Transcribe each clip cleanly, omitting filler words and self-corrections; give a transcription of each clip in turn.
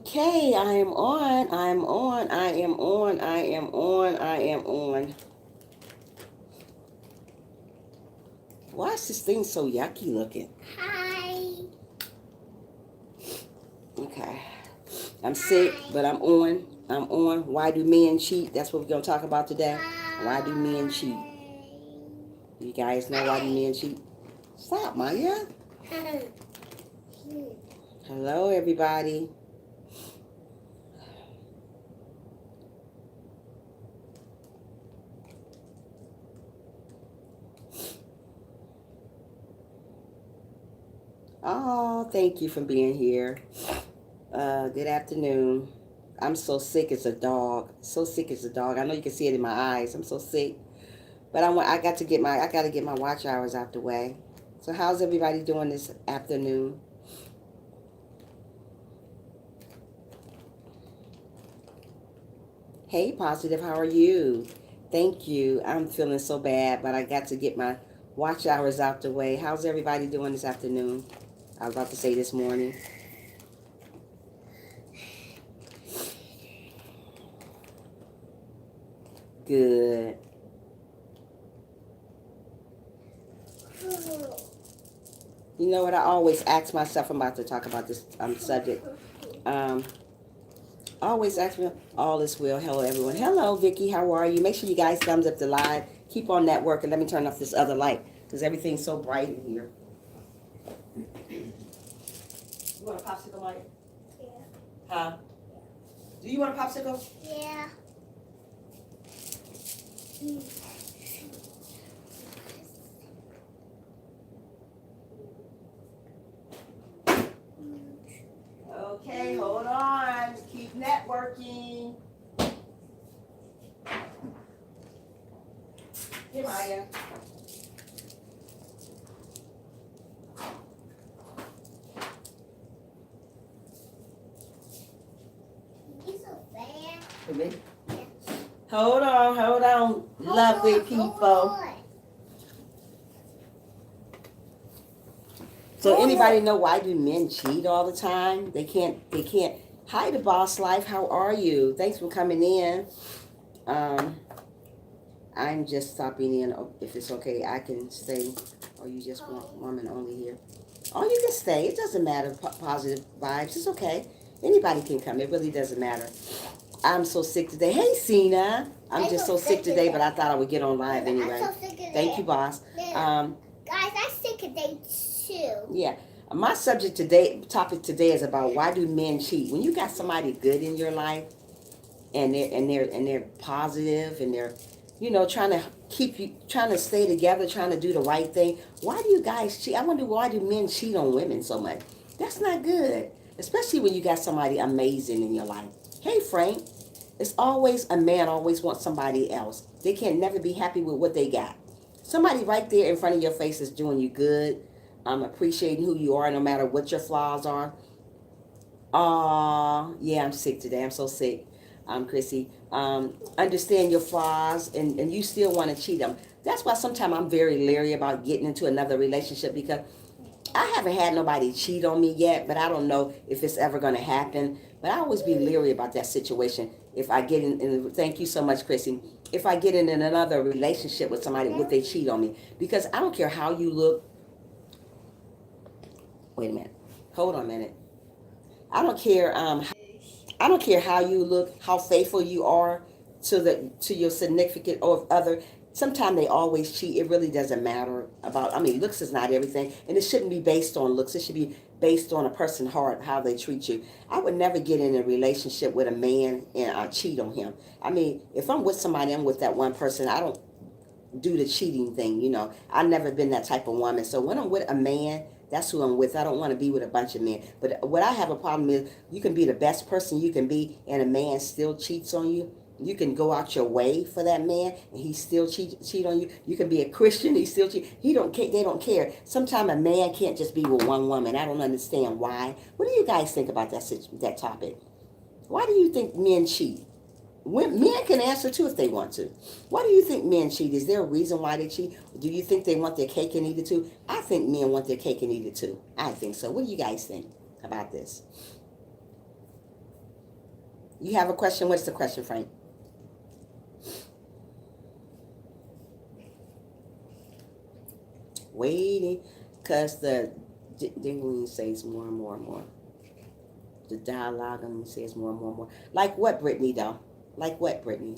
Okay, I am on. I am on. I am on. I am on. I am on. Why is this thing so yucky looking? Hi. Okay. I'm sick, but I'm on. I'm on. Why do men cheat? That's what we're going to talk about today. Why do men cheat? You guys know why do men cheat? Stop, Maya. Hello, everybody. Oh, thank you for being here. Good afternoon. I'm so sick as a dog. So sick as a dog. I know you can see it in my eyes. I'm so sick. But I got to get my watch hours out the way. So how's everybody doing this afternoon? Hey, Positive, how are you? Thank you. I'm feeling so bad, but I got to get my watch hours out the way. How's everybody doing this afternoon? I was about to say this morning. Good. You know what? I always ask myself. I'm about to talk about this subject. Um, I always ask me, all is well. Hello, everyone. Hello, Vicky. How are you? Make sure you guys thumbs up the live. Keep on that work, and let me turn off this other light because everything's so bright in here. You want a popsicle, Mike? Yeah. Huh? Do you want a popsicle? Yeah. Okay, hold on. Keep networking. Here, Maya. You so bad. For me? Yeah. Hold on, lovely people. So anybody know why do men cheat all the time? They can't. Hi, the boss life. How are you? Thanks for coming in. Um, I'm just stopping in. If it's okay, I can stay. Or you just want woman only here? Oh, you can stay. It doesn't matter. Positive vibes. It's okay. Anybody can come. It really doesn't matter. I'm so sick today. Hey, Cena. I'm just so sick today, but I thought I would get on live anyway. I'm so sick today. Thank you, boss. Guys, I'm sick today too. Yeah. My topic today is about why do men cheat? When you got somebody good in your life and they're positive and they're trying to keep you trying to stay together, trying to do the right thing. Why do you guys cheat? I wonder why do men cheat on women so much? That's not good. Especially when you got somebody amazing in your life. Hey, Frank. It's always a man always wants somebody else. They can never be happy with what they got. Somebody right there in front of your face is doing you good. Appreciating who you are no matter what your flaws are. Yeah, I'm sick today. I'm so sick. Chrissy. Understand your flaws and you still want to cheat them. That's why sometimes I'm very leery about getting into another relationship because I haven't had nobody cheat on me yet, but I don't know if it's ever going to happen. But I always be leery about that situation. If I get thank you so much, Chrissy. If I get in another relationship with somebody, would they cheat on me? Because I don't care how you look. Wait a minute. Hold on a minute. I don't care. I don't care how you look, how faithful you are to your significant or other. Sometimes they always cheat. It really doesn't matter about. I mean, looks is not everything, and it shouldn't be based on looks. It should be based on a person's heart, how they treat you. I would never get in a relationship with a man and cheat on him. I mean, if I'm with somebody, I'm with that one person. I don't do the cheating thing. I've never been that type of woman. So when I'm with a man, that's who I'm with. I don't want to be with a bunch of men. But what I have a problem is you can be the best person you can be and a man still cheats on you. You can go out your way for that man and he still cheat on you. You can be a Christian, he still cheat. They don't care. Sometimes a man can't just be with one woman. I don't understand why. What do you guys think about that topic? Why do you think men cheat? Men can answer too if they want to. Why do you think men cheat? Is there a reason why they cheat? Do you think they want their cake and eat it too? I think men want their cake and eat it too. I think so. What do you guys think about this? You have a question? What's the question, Frank? Waiting, because the dingling says more and more and more. The dialogue on me says more and more and more. Like what, Brittany, though? Like what, Brittany?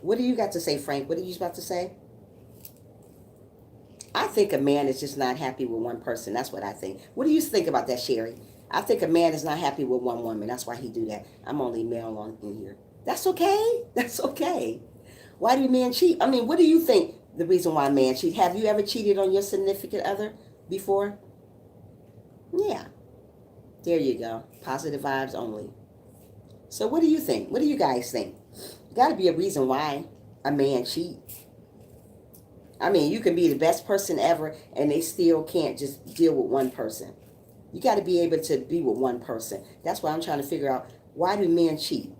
What do you got to say, Frank? What are you about to say? I think a man is just not happy with one person. That's what I think. What do you think about that, Sherry? I think a man is not happy with one woman. That's why he do that. I'm only male on in here. That's okay. That's okay. Why do men cheat? I mean, what do you think the reason why men cheat? Have you ever cheated on your significant other before? Yeah. There you go. Positive vibes only. So what do you think? What do you guys think? Got to be a reason why a man cheat. I mean, you can be the best person ever and they still can't just deal with one person. You got to be able to be with one person. That's why I'm trying to figure out, why do men cheat?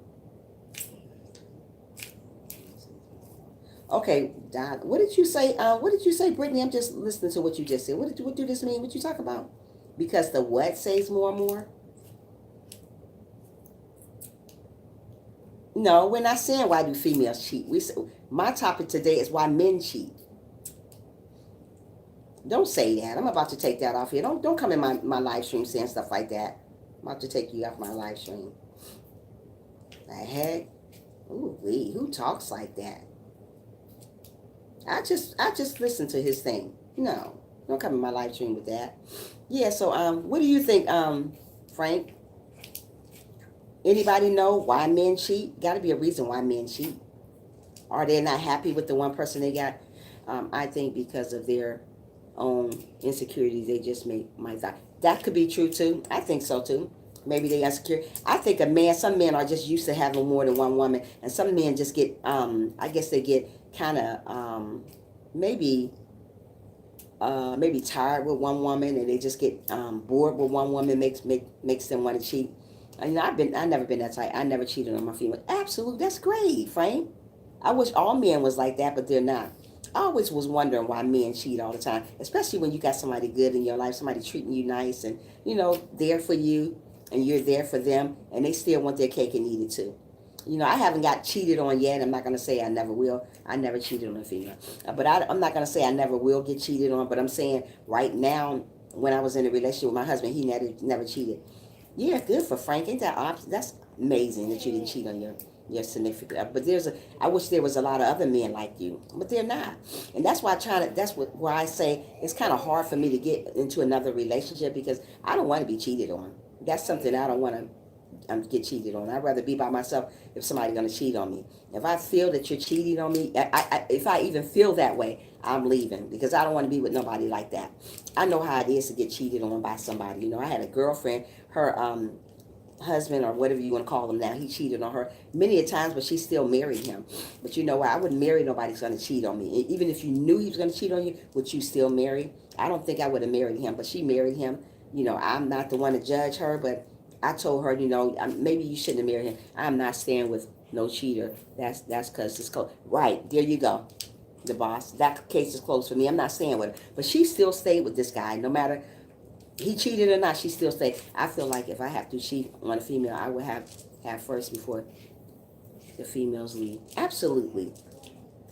Okay, Don, what did you say? What did you say, Brittany? I'm just listening to what you just said. What do this mean? What you talk about? Because the what says more and more? No, we're not saying why do females cheat. My topic today is why men cheat. Don't say that. I'm about to take that off here. Don't come in my live stream saying stuff like that. I'm about to take you off my live stream. The heck? Ooh, who talks like that? I just listen to his thing. No, don't come in my live stream with that. Yeah. So what do you think, Frank? Anybody know why men cheat? Got to be a reason why men cheat. Are they not happy with the one person they got? I think because of their own insecurities, they just might die. That could be true too. I think so too. Maybe they insecure. I think some men are just used to having more than one woman, and some men just get, I guess they get kind of, maybe tired with one woman, and they just get bored with one woman. Makes them want to cheat. And I never been that type. I never cheated on my female. Absolutely, that's great, Frank. I wish all men was like that, but they're not. I always was wondering why men cheat all the time, especially when you got somebody good in your life, somebody treating you nice and, there for you, and you're there for them, and they still want their cake and eat it too. I haven't got cheated on yet. I'm not going to say I never will. I never cheated on a female. But I'm not going to say I never will get cheated on, but I'm saying right now, when I was in a relationship with my husband, he never cheated. Yeah, good for Frank. Ain't that that's amazing that you didn't cheat on your significant. But I wish there was a lot of other men like you, but they're not. And that's why why I say it's kind of hard for me to get into another relationship, because I don't want to be cheated on. That's something I don't want to get cheated on. I'd rather be by myself if somebody's going to cheat on me. If I feel that you're cheating on me, if I even feel that way, I'm leaving, because I don't want to be with nobody like that. I know how it is to get cheated on by somebody. I had a girlfriend, her husband, or whatever you want to call him now, he cheated on her many a times, but she still married him. But you know what? I wouldn't marry nobody who's going to cheat on me. Even if you knew he was going to cheat on you, would you still marry? I don't think I would have married him, but she married him. I'm not the one to judge her, but I told her, maybe you shouldn't have married him. I'm not staying with no cheater. That's because it's closed. Right, there you go. The boss. That case is closed for me. I'm not staying with her. But she still stayed with this guy. No matter he cheated or not, she still stayed. I feel like if I have to cheat on a female, I would have first before the females leave. Absolutely.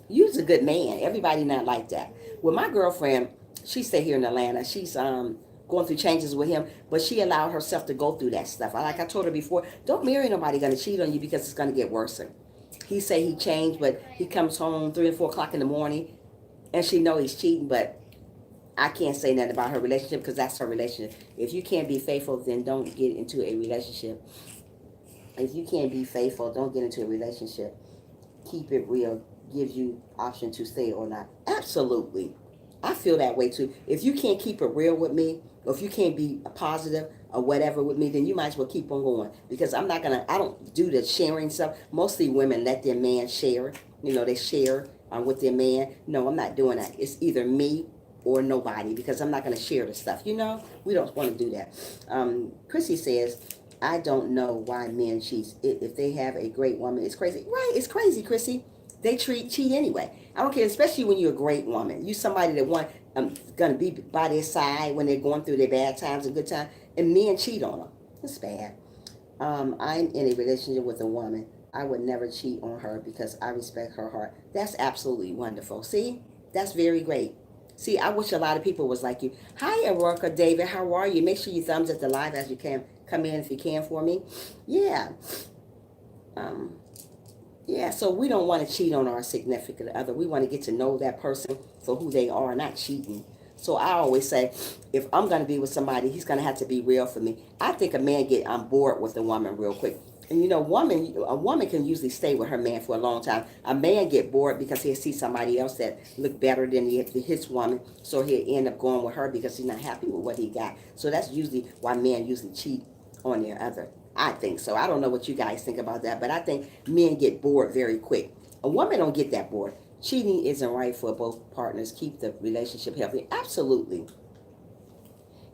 You's a good man. Everybody not like that. Well, my girlfriend, she stay here in Atlanta. She's going through changes with him, but she allowed herself to go through that stuff. Like I told her before, don't marry nobody gonna cheat on you, because it's gonna get worse. He say he changed, but he comes home 3 and 4 o'clock in the morning, and she know he's cheating. But I can't say nothing about her relationship, because that's her relationship. If you can't be faithful, then don't get into a relationship. If you can't be faithful, don't get into a relationship. Keep it real. Gives you option to stay or not. Absolutely. I feel that way too. If you can't keep it real with me, or if you can't be positive or whatever with me, then you might as well keep on going. Because I don't do the sharing stuff. Mostly women let their man share. They share with their man. No, I'm not doing that. It's either me or nobody, because I'm not going to share the stuff. We don't want to do that. Chrissy says, I don't know why men cheat. If they have a great woman, it's crazy. Right, it's crazy, Chrissy. They cheat anyway. I don't care, especially when you're a great woman. You somebody that gonna be by their side when they're going through their bad times and good times, and men cheat on them. It's bad. I'm in a relationship with a woman. I would never cheat on her because I respect her heart. That's absolutely wonderful. See, that's very great. See, I wish a lot of people was like you. Hi, Aurora David. How are you? Make sure you thumbs at the live as you can. Come in if you can for me. Yeah. Um, yeah, so we don't want to cheat on our significant other. We want to get to know that person for who they are, not cheating. So I always say, if I'm going to be with somebody, he's going to have to be real for me. I think a man get on board with a woman real quick. And a woman can usually stay with her man for a long time. A man get bored because he'll see somebody else that look better than his woman, so he'll end up going with her because he's not happy with what he got. So that's usually why men usually cheat on their other. I think so. I don't know what you guys think about that, but I think men get bored very quick. A woman don't get that bored. Cheating isn't right for both partners. Keep the relationship healthy. Absolutely.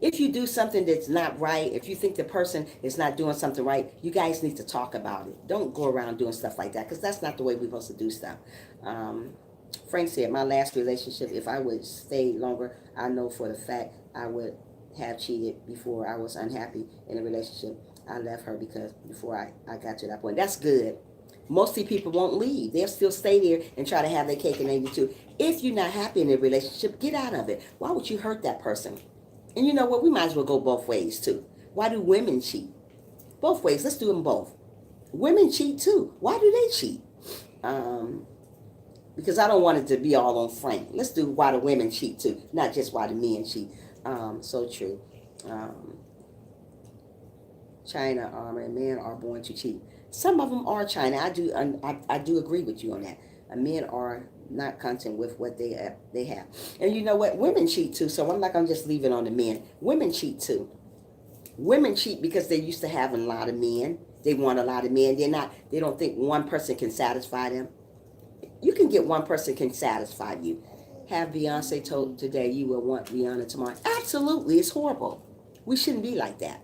If you do something that's not right, if you think the person is not doing something right, you guys need to talk about it. Don't go around doing stuff like that because that's not the way we're supposed to do stuff. Um, Frank said, my last relationship, if I would stay longer, I know for the fact I would have cheated before I was unhappy in a relationship. I left her because before I got to that point. That's good. Mostly people won't leave. They'll still stay there and try to have their cake and eat it too. If you're not happy in a relationship, get out of it. Why would you hurt that person? And you know what? We might as well go both ways too. Why do women cheat? Both ways. Let's do them both. Women cheat too. Why do they cheat? Um, because I don't want it to be all on Frank. Let's do why the women cheat too, not just why the men cheat. So true. Um, China and men are born to cheat. Some of them are China. I do agree with you on that. Men are not content with what they have. And you know what? Women cheat too. So I'm not gonna just leave it on the men. Women cheat too. Women cheat because they're used to having a lot of men. They want a lot of men. They don't think one person can satisfy them. You can get one person can satisfy you. Have Beyonce told today you will want Rihanna tomorrow? Absolutely, it's horrible. We shouldn't be like that.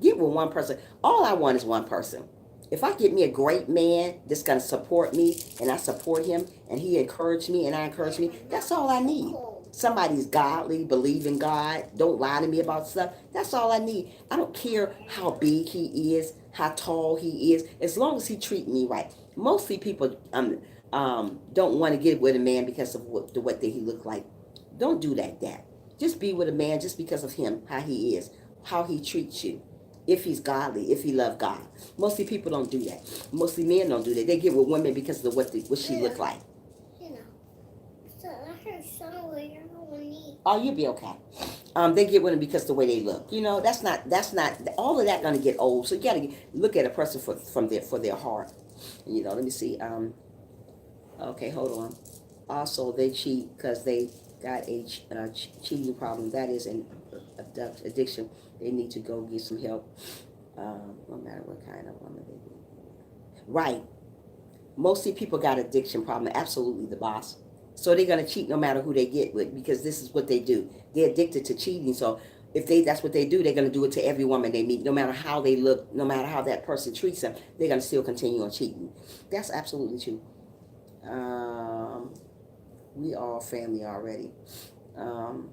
Get with one person. All I want is one person. If I get me a great man that's going to support me and I support him and he encouraged me and I encourage me, that's all I need. Somebody's godly, believe in God, don't lie to me about stuff. That's all I need. I don't care how big he is, how tall he is, as long as he treat me right. Mostly people don't want to get with a man because of what he look like. Don't do that. Just be with a man just because of him, how he is, how he treats you. If he's godly, if he love God. Mostly people don't do that. Mostly men don't do that. They get with women because of what she look like. You know, so I heard somewhere you're gonna need. Oh, you'll be okay. They get with them because of the way they look. You know, that's not all of that gonna get old. So you gotta look at a person for their heart. You know, let me see. Okay, hold on. Also, they cheat because they got a cheating problem. That is an addiction. They need to go get some help. No matter what kind of woman they be. Right. Mostly people got addiction problem. Absolutely, the boss. So they're gonna cheat no matter who they get with because this is what they do. They're addicted to cheating. So if that's what they do, they're gonna do it to every woman they meet, no matter how they look, no matter how that person treats them. They're gonna still continue on cheating. That's absolutely true. Um, we all family already. Um,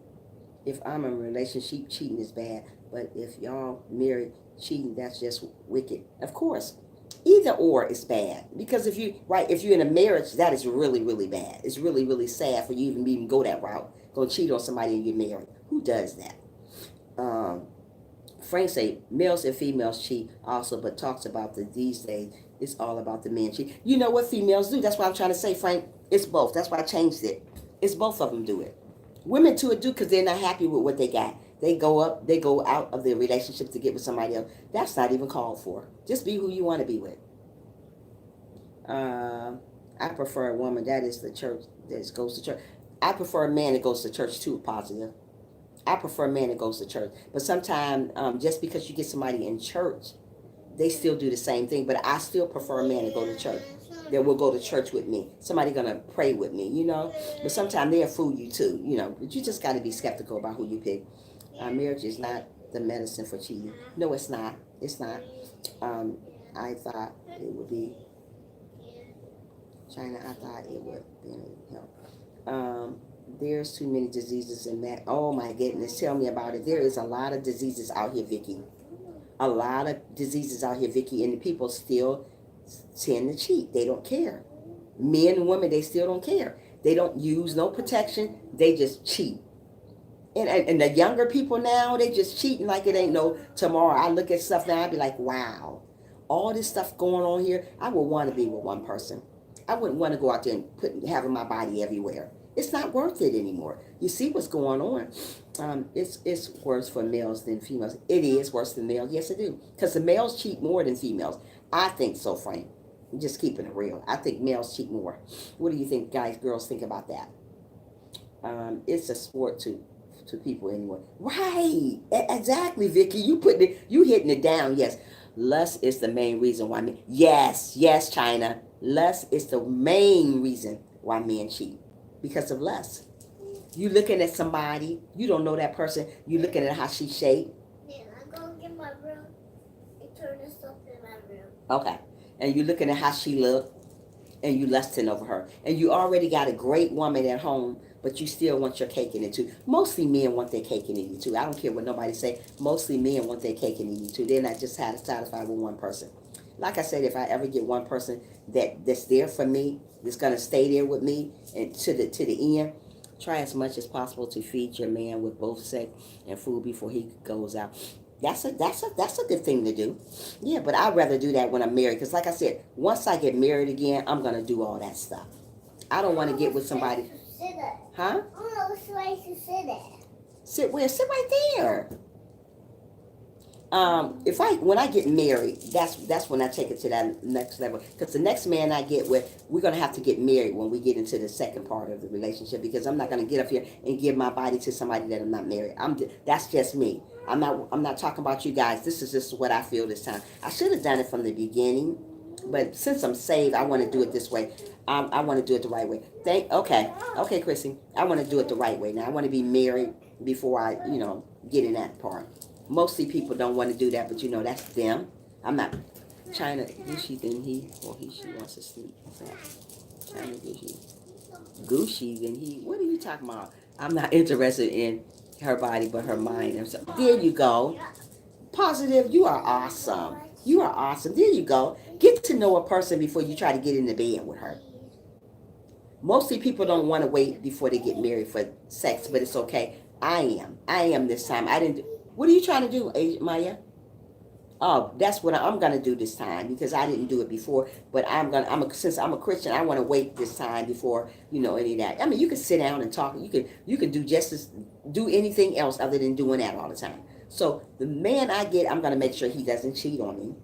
if I'm in a relationship, cheating is bad. But if y'all married, cheating, that's just wicked. Of course, either or is bad because if you're in a marriage, that is really really bad. It's really really sad for you even go that route. Go cheat on somebody and you're married. Who does that? Um, Frank say males and females cheat also, but talks about these days. It's all about the men cheat. You know what females do? That's what I'm trying to say, Frank. It's both. That's why I changed it. It's both of them do it. Women too do because they're not happy with what they got. They go out of their relationship to get with somebody else. That's not even called for. Just be who you want to be with. I prefer a woman that is the church that goes to church. I prefer a man that goes to church too. Positive. I prefer a man that goes to church. But sometimes, just because you get somebody in church, they still do the same thing. But I still prefer a man to go to church. That will go to church with me. Somebody gonna pray with me, you know. But sometimes they'll fool you too, you know. But you just got to be skeptical about who you pick. Marriage is not the medicine for cheating. No, it's not. It's not. I thought it would be China. I thought it would be help. There's too many diseases in that. Oh my goodness, tell me about it. There is a lot of diseases out here, Vicky. A lot of diseases out here, Vicky, and the people still tend to cheat. They don't care. Men and women, they still don't care. They don't use no protection. They just cheat. And the younger people now, they just cheating like it ain't no tomorrow. I look at stuff now, I be like, wow, all this stuff going on here. I would want to be with one person. I wouldn't want to go out there and having my body everywhere. It's not worth it anymore. You see what's going on. It's worse for males than females. It is worse than males. Yes, it do. Because the males cheat more than females. I think so, Frank. I'm just keeping it real. I think males cheat more. What do you think, guys, girls, think about that? It's a sport to people anyway. Right. Exactly, Vicky. You hitting it down. Yes. Lust is the main reason why men. Yes, yes, China. Lust is the main reason why men cheat. Because of lust. You looking at somebody, you don't know that person, you looking at how she shaped. Yeah, I'm going to get my room and turn this up in my room. Okay. And you looking at how she looked, and you lusting over her. And you already got a great woman at home, but you still want your cake and eat it too. Mostly men want their cake and eat it too. I don't care what nobody say. Mostly men want their cake and eat it too. They're not just satisfied with one person. Like I said, if I ever get one person that's there for me, that's gonna stay there with me and to the end, try as much as possible to feed your man with both sex and food before he goes out. That's a good thing to do. Yeah, but I'd rather do that when I'm married, because like I said, once I get married again, I'm gonna do all that stuff. I don't want to get with somebody. Huh? I don't know which way to sit at. Sit where? Sit right there. When I get married, that's when I take it to that next level. Because the next man I get with, we're gonna have to get married when we get into the second part of the relationship. Because I'm not gonna get up here and give my body to somebody that I'm not married. That's just me. I'm not talking about you guys. This is just what I feel this time. I should have done it from the beginning, but since I'm saved, I want to do it this way. I want to do it the right way. Okay, Chrissy. I want to do it the right way. Now I want to be married before I, get in that part. Mostly people don't want to do that, but that's them. I'm not China Gucci than he or she wants to sleep. China Gucci than he. What are you talking about? I'm not interested in her body, but her mind. And so there you go. Positive. You are awesome. You are awesome. There you go. Get to know a person before you try to get into bed with her. Mostly people don't want to wait before they get married for sex, but it's okay. I am this time. I didn't. What are you trying to do, Maya? Oh, that's what I'm gonna do this time, because I didn't do it before. But since I'm a Christian, I want to wait this time before any of that. I mean, you can sit down and talk. You can do anything else other than doing that all the time. So the man I get, I'm gonna make sure he doesn't cheat on me.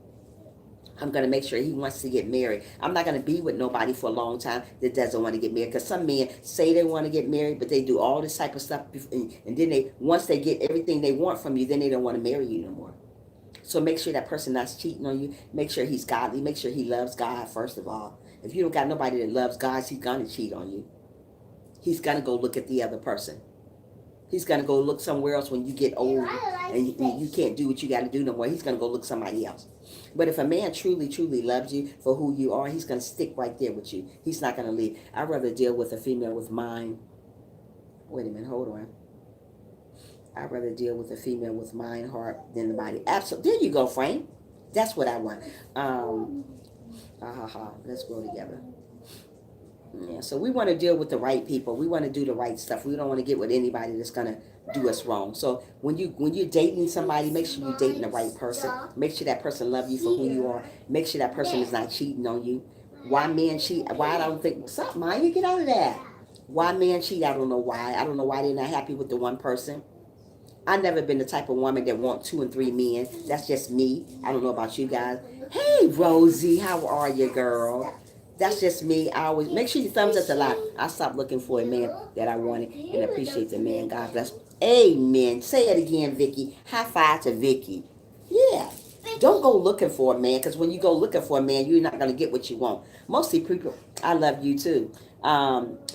I'm going to make sure he wants to get married. I'm not going to be with nobody for a long time that doesn't want to get married. Because some men say they want to get married, but they do all this type of stuff. And then once they get everything they want from you, then they don't want to marry you no more. So make sure that person not cheating on you. Make sure he's godly. Make sure he loves God, first of all. If you don't got nobody that loves God, he's going to cheat on you. He's going to go look at the other person. He's going to go look somewhere else when you get old and you can't do what you got to do no more. He's going to go look somebody else. But if a man truly, truly loves you for who you are, he's going to stick right there with you. He's not going to leave. I'd rather deal with a female with mind. Wait a minute, hold on. I'd rather deal with a female with mind, heart than the body. Absolutely. There you go, Frank. That's what I want. Let's go together. Yeah, so we want to deal with the right people. We want to do the right stuff. We don't want to get with anybody that's gonna do us wrong. So when you're dating somebody, make sure you're dating the right person. Make sure that person loves you for who you are. Make sure that person is not cheating on you. Why men cheat? Why I don't think what's up, Maya? Get out of that. Why men cheat? I don't know why. I don't know why they're not happy with the one person. I've never been the type of woman that want 2 and 3 men. That's just me. I don't know about you guys. Hey, Rosie, how are you, girl? That's just me. I always make sure you thumbs up the live. I stopped looking for a man that I wanted and appreciate the man. God bless. Amen. Say it again, Vicky. High five to Vicky. Yeah. Don't go looking for a man, because when you go looking for a man, you're not going to get what you want. Mostly people, I love you too.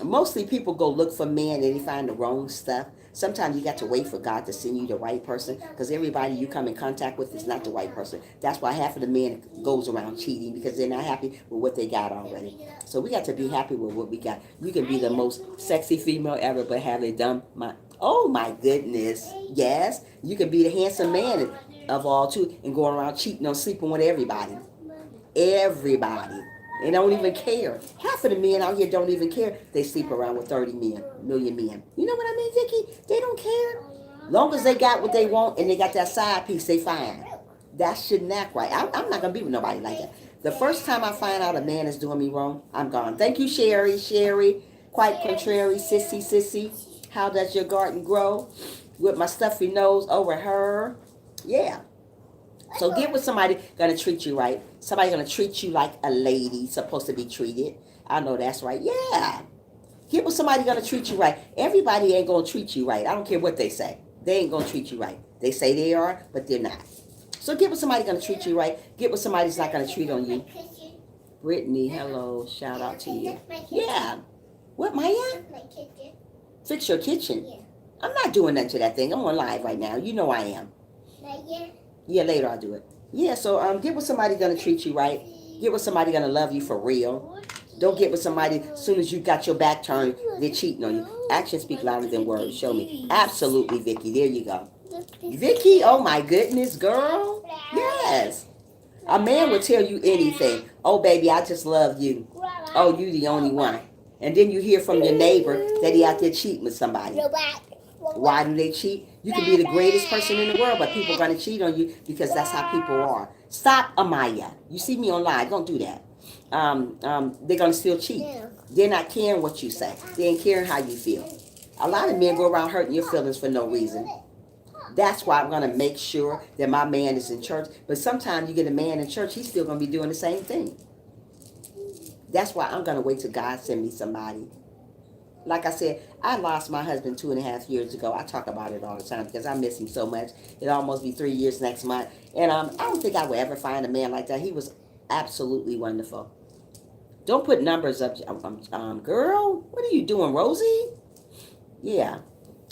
Mostly people go look for men and they find the wrong stuff. Sometimes you got to wait for God to send you the right person, because everybody you come in contact with is not the right person. That's why half of the men goes around cheating, because they're not happy with what they got already. So we got to be happy with what we got. You can be the most sexy female ever, but have it done. Oh my goodness. Yes, you can be the handsome man. of all too, and going around cheating on sleeping with everybody. Everybody. They don't even care. Half of the men out here don't even care. They sleep around with 30 million men. You know what I mean, Vicky? They don't care. Long as they got what they want and they got that side piece, they fine. That shouldn't act right. I'm not going to be with nobody like that. The first time I find out a man is doing me wrong, I'm gone. Thank you, Sherry. Sherry, quite contrary, sissy. How does your garden grow? With my stuffy nose over her. Yeah. So get with somebody gonna treat you right. Somebody gonna treat you like a lady supposed to be treated. I know that's right. Yeah. Get with somebody gonna treat you right. Everybody ain't gonna treat you right. I don't care what they say. They ain't gonna treat you right. They say they are, but they're not. So get with somebody gonna treat you right. Get with somebody that's not gonna treat on you. Brittany, hello. Shout out to you. Yeah. What, Maya? Fix your kitchen. Yeah. I'm not doing nothing to that thing. I'm on live right now. You know I am. Yeah, later I'll do it. Yeah, so get with somebody gonna treat you right. Get with somebody gonna love you for real. Don't get with somebody as soon as you got your back turned, they're cheating on you. Actions speak louder than words. Show me. Absolutely, Vicky. There you go. Vicky, oh my goodness, girl. Yes. A man will tell you anything. Oh, baby, I just love you. Oh, you the only one. And then you hear from your neighbor that he out there cheating with somebody. Why do they cheat? You can be the greatest person in the world, but people are going to cheat on you because that's how people are. Stop, Amaya. You see me on live. Don't do that. They're going to still cheat. They're not caring what you say. They ain't caring how you feel. A lot of men go around hurting your feelings for no reason. That's why I'm going to make sure that my man is in church. But sometimes you get a man in church, he's still going to be doing the same thing. That's why I'm going to wait till God send me somebody. Like I said, I lost my husband 2.5 years ago. I talk about it all the time because I miss him so much. It'll almost be 3 years next month. And I don't think I will ever find a man like that. He was absolutely wonderful. Don't put numbers up. Girl, what are you doing, Rosie? Yeah.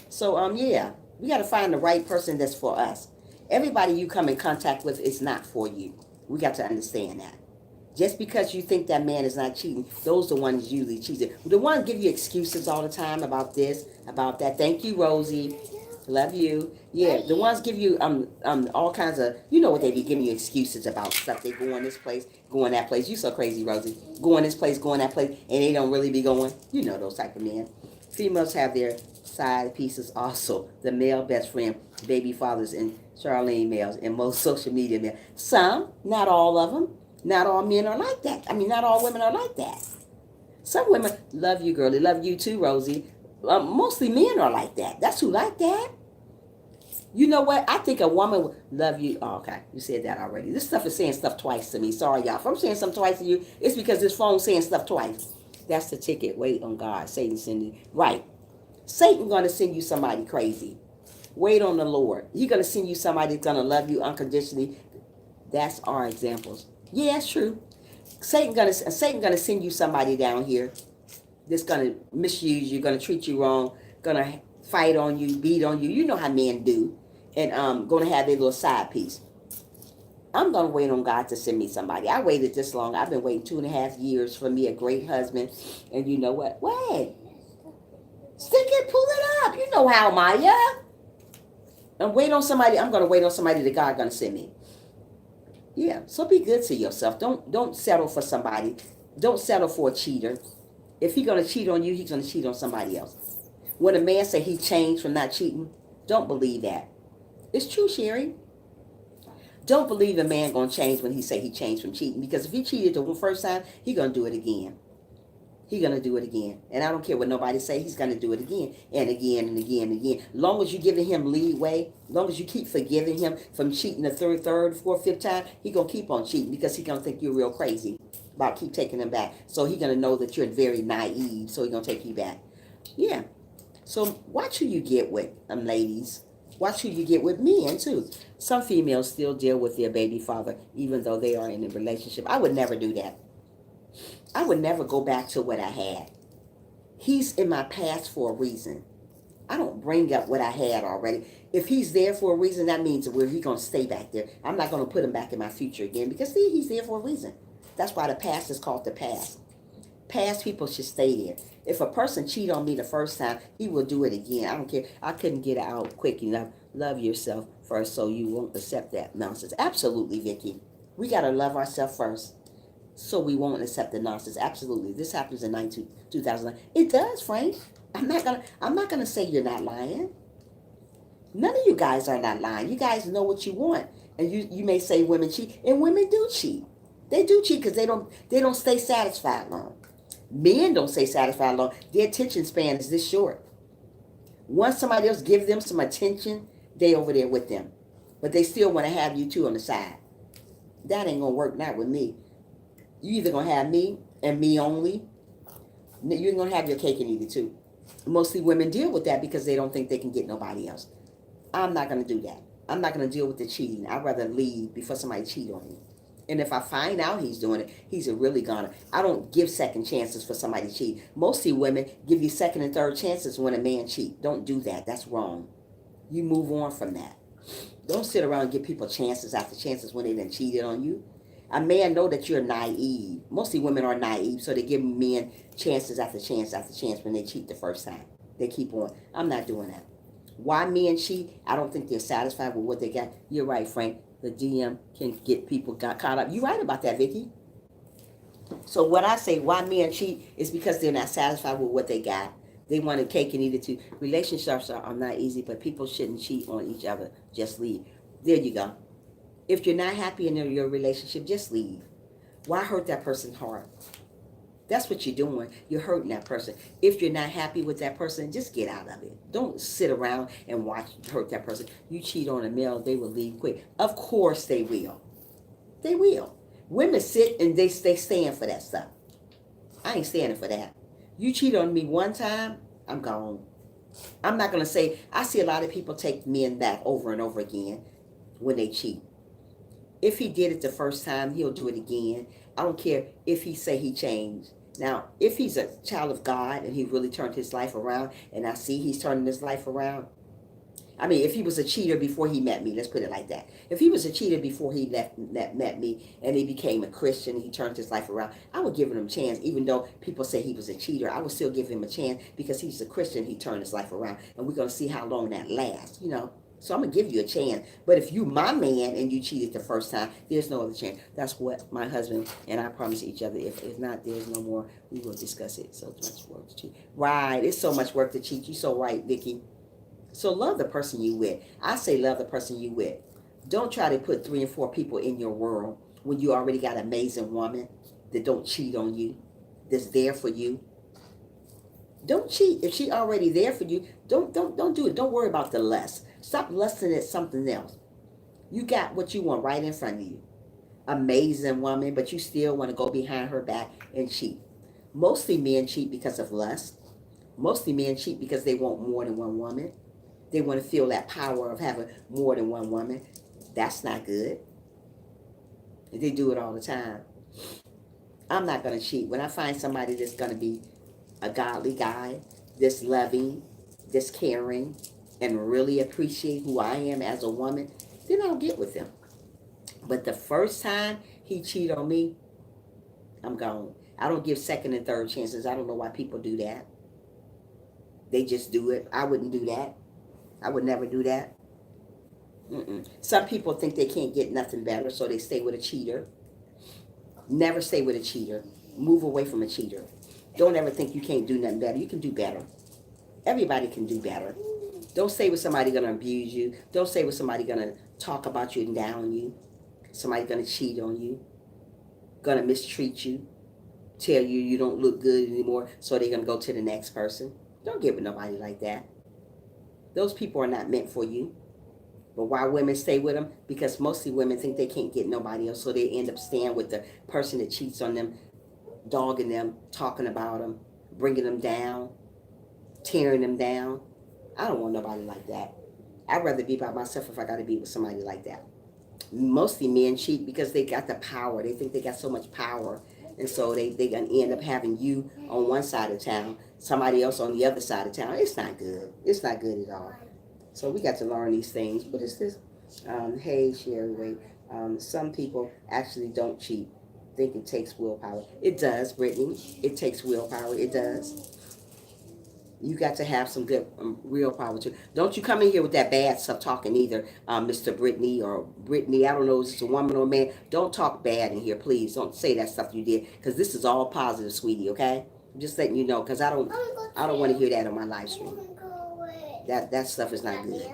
So, yeah. We got to find the right person that's for us. Everybody you come in contact with is not for you. We got to understand that. Just because you think that man is not cheating, those are the ones usually cheating. The ones give you excuses all the time about this, about that. Thank you, Rosie. Love you. Yeah, the ones give you all kinds of, you know what they be giving you excuses about stuff. They go in this place, go in that place. You so crazy, Rosie. Go in this place, go in that place, and they don't really be going. You know those type of men. Females have their side pieces also. The male best friend, baby fathers, and Charlene males, and most social media males. Some, not all of them. Not all men are like that. I mean, not all women are like that. Some women love you, girl. They love you too, Rosie. Mostly men are like that. That's who like that. You know what? I think a woman would love you. Oh, okay. You said that already. This stuff is saying stuff twice to me. Sorry, y'all. If I'm saying something twice to you, it's because this phone's saying stuff twice. That's the ticket. Wait on God. Satan sending. Right. Satan going to send you somebody crazy. Wait on the Lord. He's going to send you somebody that's going to love you unconditionally. That's our examples. Yeah, it's true. Satan gonna send you somebody down here that's gonna misuse you, gonna treat you wrong, gonna fight on you, beat on you. You know how men do, and gonna have their little side piece. I'm gonna wait on God to send me somebody. I waited this long. I've been waiting 2.5 years for me a great husband, and you know what? Wait, stick it, pull it up. You know how, Maya. And wait on somebody. I'm gonna wait on somebody that God gonna send me. Yeah, so be good to yourself. Don't settle for somebody. Don't settle for a cheater. If he's going to cheat on you, he's going to cheat on somebody else. When a man say he changed from not cheating, don't believe that. It's true, Sherry. Don't believe a man going to change when he say he changed from cheating. Because if he cheated the first time, he going to do it again. He's going to do it again. And I don't care what nobody say, he's going to do it again and again and again and again. Long as you're giving him leeway, long as you keep forgiving him from cheating the third, fourth, fifth time, he's going to keep on cheating because he's going to think you're real crazy about keep taking him back. So he's going to know that you're very naive, so he's going to take you back. Yeah. So watch who you get with, ladies. Watch who you get with men, too. Some females still deal with their baby father, even though they are in a relationship. I would never do that. I would never go back to what I had. He's in my past for a reason. I don't bring up what I had already. If he's there for a reason, that means that he's going to stay back there. I'm not going to put him back in my future again because, see, he's there for a reason. That's why the past is called the past. Past people should stay there. If a person cheat on me the first time, he will do it again. I don't care. I couldn't get out quick enough Love yourself first so you won't accept that nonsense. Absolutely, Vicky. We got to love ourselves first so we won't accept the nonsense. Absolutely. This happens in 2009. It does, Frank. I'm not gonna say you're not lying. None of you guys are not lying. You guys know what you want. And you may say women cheat, and women do cheat. They do cheat because they don't stay satisfied long. Men don't stay satisfied long. Their attention span is this short. Once somebody else gives them some attention, they over there with them. But they still want to have you too on the side. That ain't gonna work, not with me. You either gonna have me and me only. You ain't gonna have your cake and eat it too. Mostly women deal with that because they don't think they can get nobody else. I'm not gonna do that. I'm not gonna deal with the cheating. I'd rather leave before somebody cheat on me. And if I find out he's doing it, he's a really goner. I don't give second chances for somebody to cheat. Mostly women give you second and third chances when a man cheat. Don't do that. That's wrong. You move on from that. Don't sit around and give people chances after chances when they done cheated on you. A man know that you're naive. Mostly women are naive, so they give men chances after chance after chance when they cheat the first time. They keep on. I'm not doing that. Why men cheat? I don't think they're satisfied with what they got. You're right, Frank. The DM can get people got caught up. You're right about that, Vicky. So what I say, why men cheat is because they're not satisfied with what they got. They want a cake and eat it too. Relationships are not easy, but people shouldn't cheat on each other. Just leave. There you go. If you're not happy in your relationship, just leave. Why hurt that person's heart? That's what you're doing. You're hurting that person. If you're not happy with that person, just get out of it. Don't sit around and watch hurt that person. You cheat on a male, they will leave quick. Of course they will. They will. Women sit and they stand for that stuff. I ain't standing for that. You cheat on me one time, I'm gone. I'm not going to say, I see a lot of people take men back over and over again when they cheat. If he did it the first time, he'll do it again. I don't care if he say he changed. Now, if he's a child of God and he really turned his life around, and I see he's turning his life around. I mean, if he was a cheater before he met me, let's put it like that. If he was a cheater before he met me and he became a Christian, he turned his life around, I would give him a chance. Even though people say he was a cheater, I would still give him a chance because he's a Christian, he turned his life around. And we're going to see how long that lasts, So I'm going to give you a chance. But if you my man and you cheated the first time, there's no other chance. That's what my husband and I promise each other. If not, there's no more. We will discuss it. So much work to cheat. Right. It's so much work to cheat. You're so right, Vicky. So love the person you with. I say love the person you with. Don't try to put 3 and 4 people in your world when you already got an amazing woman that don't cheat on you, that's there for you. Don't cheat. If she already there for you, don't do it. Don't worry about the lust. Stop lusting at something else. You got what you want right in front of you. Amazing woman, but you still want to go behind her back and cheat. Mostly men cheat because of lust. Mostly men cheat because they want more than one woman. They want to feel that power of having more than one woman. That's not good. They do it all the time. I'm not going to cheat. When I find somebody that's going to be a godly guy, that's loving, that's caring, and really appreciate who I am as a woman, then I'll get with him. But the first time he cheat on me, I'm gone. I don't give second and third chances. I don't know why people do that. They just do it. I wouldn't do that. I would never do that. Some people think they can't get nothing better, so they stay with a cheater. Never stay with a cheater. Move away from a cheater. Don't ever think you can't do nothing better. You can do better. Everybody can do better. Don't stay with somebody going to abuse you. Don't stay with somebody going to talk about you and down you. Somebody going to cheat on you. Going to mistreat you. Tell you you don't look good anymore, so they're going to go to the next person. Don't get with nobody like that. Those people are not meant for you. But why women stay with them? Because mostly women think they can't get nobody else, so they end up staying with the person that cheats on them, dogging them, talking about them, bringing them down, tearing them down. I don't want nobody like that. I'd rather be by myself if I got to be with somebody like that. Mostly men cheat because they got the power. They think they got so much power. And so they going to end up having you on one side of town, somebody else on the other side of town. It's not good. It's not good at all. So we got to learn these things. But it's this, hey, Sherry, wait. Some people actually don't cheat. Think it takes willpower. It does, Brittany. It takes willpower. It does. You got to have some good, real power too. Don't you come in here with that bad stuff talking either, Mr. Brittany or Brittany. I don't know if it's a woman or a man. Don't talk bad in here, please. Don't say that stuff you did, because this is all positive, sweetie. Okay, I'm just letting you know, because I don't want to hear that on my live stream. That stuff is not good.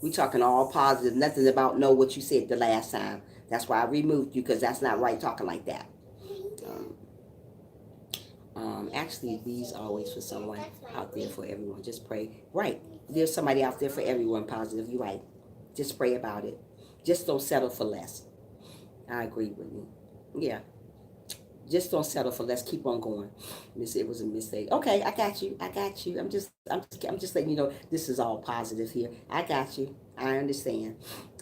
We talking all positive, nothing about know what you said the last time. That's why I removed you, because that's not right talking like that. Actually, these are always for someone out there for everyone. Just pray. Right. There's somebody out there for everyone positive. You're right. Just pray about it. Just don't settle for less. I agree with you. Yeah. Just don't settle for less. Keep on going. It was a mistake. Okay, I got you. I got you. I'm just letting you know this is all positive here. I got you. I understand.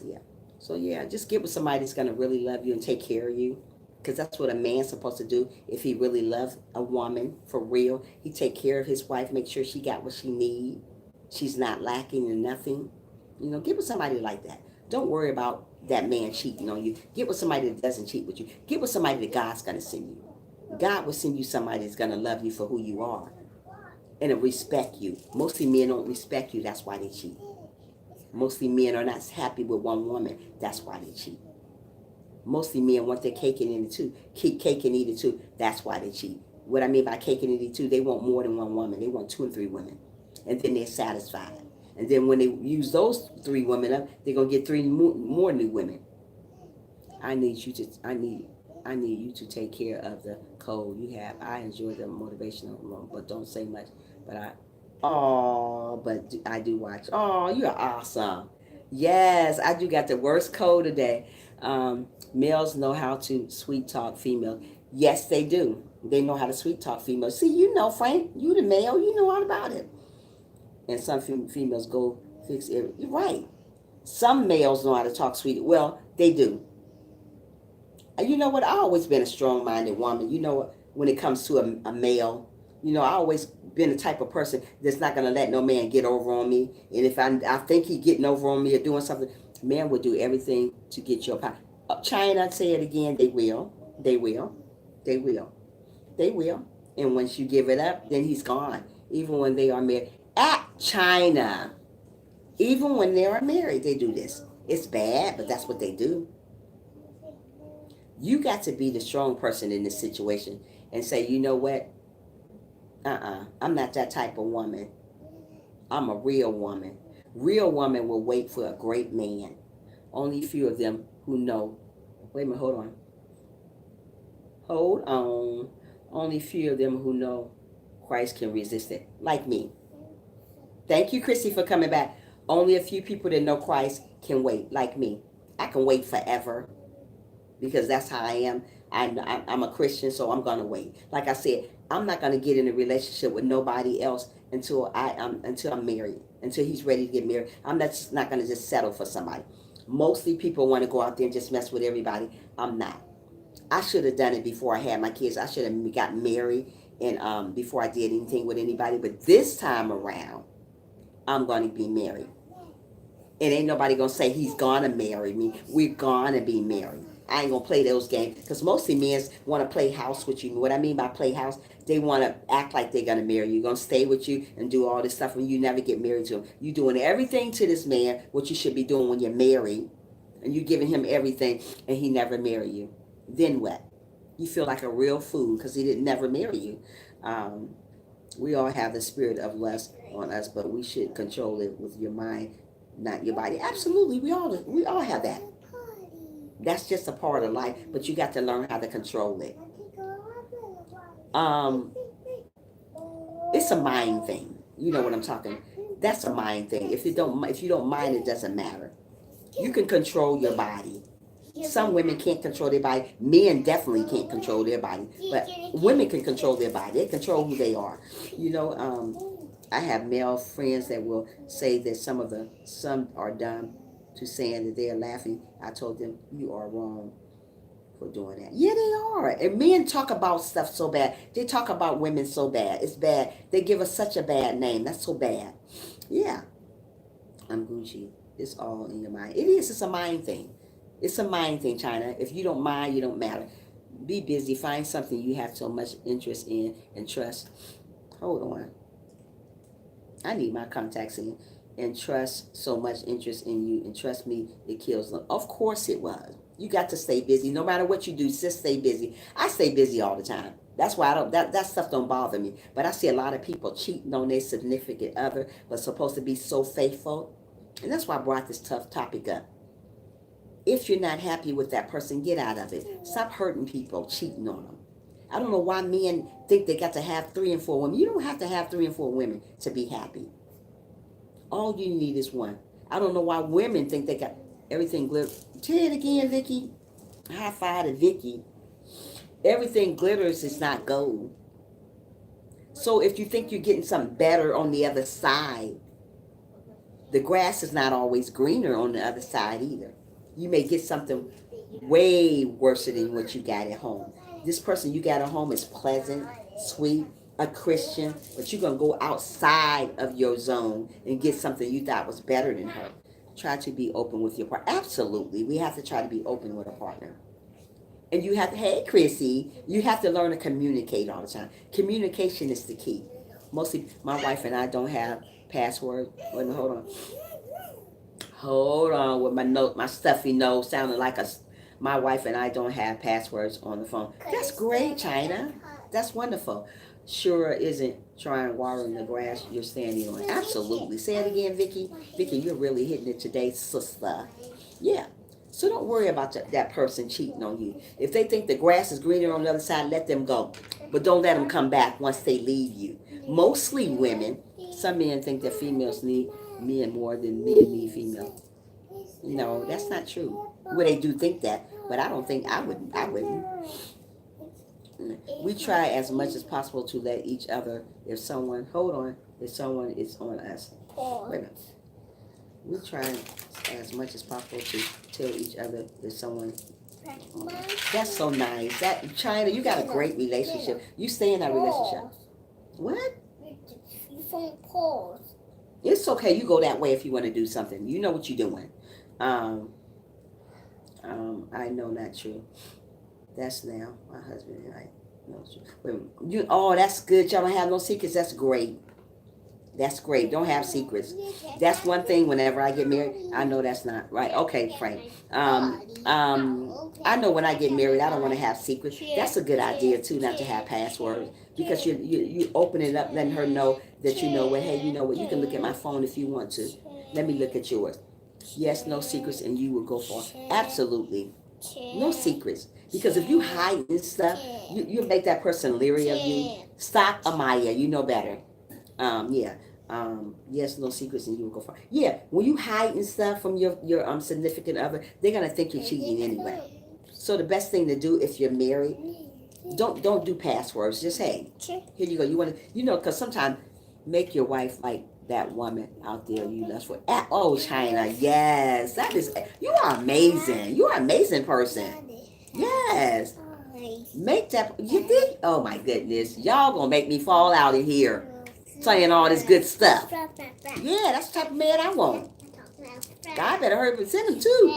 Yeah. So yeah, just get with somebody that's gonna really love you and take care of you. Because that's what a man's supposed to do. If he really loves a woman for real, he take care of his wife, make sure she got what she need. She's not lacking in nothing. You know, get with somebody like that. Don't worry about that man cheating on you. Get with somebody that doesn't cheat with you. Get with somebody that God's going to send you. God will send you somebody that's going to love you for who you are and to respect you. Mostly men don't respect you. That's why they cheat. Mostly men are not happy with one woman. That's why they cheat. Mostly men want their cake and eat it too. Keep cake and eat it too. That's why they cheat. What I mean by cake and eat it too, they want more than one woman. They want 2 and 3 women. And then they're satisfied. And then when they use those 3 women up, they're gonna get 3 more new women. I need you to take care of the code you have. I enjoy the motivational room, but don't say much. But I do watch. Oh, you're awesome. Yes, I do got the worst code today. Males know how to sweet talk females. Yes, they do. They know how to sweet talk females. See, you know, Frank, you the male, you know all about it. And some females go fix it. You're right. Some males know how to talk sweet. Well, they do. And you know what? I always been a strong-minded woman. You know, when it comes to a male, you know, I always been the type of person that's not gonna let no man get over on me. And if I think he getting over on me or doing something, man will do everything to get your power. China, say it again. They will. They will. They will. They will. And once you give it up, then he's gone. Even when they are married. At China, even when they are married, they do this. It's bad, but that's what they do. You got to be the strong person in this situation and say, you know what? I'm not that type of woman. I'm a real woman. Real woman will wait for a great man. Only a few of them who know. Wait a minute, hold on. Hold on. Only a few of them who know Christ can resist it. Like me. Thank you, Chrissy, for coming back. Only a few people that know Christ can wait, like me. I can wait forever because that's how I am. I'm a Christian, so I'm gonna wait. Like I said, I'm not gonna get in a relationship with nobody else until I'm married, until he's ready to get married. I'm not gonna just settle for somebody. Mostly people want to go out there and just mess with everybody. I'm not. I should have done it before I had my kids. I should have got married and before I did anything with anybody. But this time around, I'm gonna be married. And ain't nobody gonna say he's gonna marry me. We're gonna be married. I ain't gonna play those games because mostly men want to play house with you. What I mean by play house, they want to act like they're gonna marry you, gonna stay with you and do all this stuff when you never get married to him. You doing everything to this man what you should be doing when you're married, and you giving him everything, and he never marry you. Then what? You feel like a real fool because he didn't never marry you. Um, we all have the spirit of lust on us, but we should control it with your mind, not your body. Absolutely, we all have that. That's just a part of life, but you got to learn how to control it. Um, it's a mind thing. You know what I'm talking. That's a mind thing. If you don't mind, it doesn't matter. You can control your body. Some women can't control their body. Men definitely can't control their body, but women can control their body. They control who they are. You know, I have male friends that will say that some are dumb to saying that they are laughing. I told them, you are wrong for doing that. Yeah, they are. And men talk about stuff so bad. They talk about women so bad. It's bad. They give us such a bad name. That's so bad. Yeah, I'm Gucci. It's all in your mind. It is. It's a mind thing. It's a mind thing, China. If you don't mind, you don't matter. Be busy. Find something you have so much interest in and trust. Hold on. I need my contacts in. And trust so much interest in you. And trust me, it kills them. Of course it was. You got to stay busy. No matter what you do, just stay busy. I stay busy all the time. That's why I don't that stuff don't bother me. But I see a lot of people cheating on their significant other, but supposed to be so faithful. And that's why I brought this tough topic up. If you're not happy with that person, get out of it. Stop hurting people, cheating on them. I don't know why men think they got to have 3 and 4 women. You don't have to have 3 and 4 women to be happy. All you need is one. I don't know why women think they got everything glitter. Say it again, Vicky. High five to Vicky. Everything glitters is not gold. So if you think you're getting something better on the other side, the grass is not always greener on the other side either. You may get something way worse than what you got at home. This person you got at home is pleasant, sweet, a Christian, but you're going to go outside of your zone and get something you thought was better than her. Try to be open with your partner. Absolutely. We have to try to be open with a partner. And you have to, hey, Chrissy, you have to learn to communicate all the time. Communication is the key. Mostly, my wife and I don't have passwords. Wait, hold on. Hold on with my stuffy nose sounding like a. My wife and I don't have passwords on the phone. That's great, China. That's wonderful. Sure isn't trying watering the grass you're standing on. Absolutely. Say it again, Vicky. Vicky, you're really hitting it today, sister. Yeah. So don't worry about that person cheating on you. If they think the grass is greener on the other side, let them go. But don't let them come back once they leave you. Mostly women. Some men think that females need men more than men need females. No, that's not true. Well, they do think that, but I don't think I wouldn't. We try as much as possible to let each other, if someone is on us. Wait a minute. We try as much as possible to tell each other if someone. That's so nice. That China, you got a great relationship. You stay in that relationship. What? You phone pause. It's okay. You go that way if you want to do something. You know what you're doing. I know not true. That's now my husband and I. No, wait, that's good. Y'all don't have no secrets. That's great. That's great. Don't have secrets. That's one thing. Whenever I get married, I know that's not right. Okay, Frank. I know when I get married, I don't want to have secrets. That's a good idea too, not to have passwords, because you open it up, letting her know that you know what. Hey, you know what? You can look at my phone if you want to. Let me look at yours. Yes, no secrets, and you will go for it. Absolutely, no secrets. Because if you hide this stuff, you make that person leery of you. Stop, Amaya. You know better. Yeah. Yes, no secrets, and you will go for it. Yeah, when you hiding stuff from your significant other, they're gonna think you're cheating anyway. So the best thing to do if you're married, don't do passwords. Just hey, here you go. You want to, because sometimes make your wife like that woman out there you lust for. Oh, China, yes, that is. You are amazing. You are an amazing person. Yes. Make that. You did. Oh my goodness, y'all gonna make me fall out of here. Saying all this good stuff. Yeah, that's the type of man I want. God better hurry and send him too.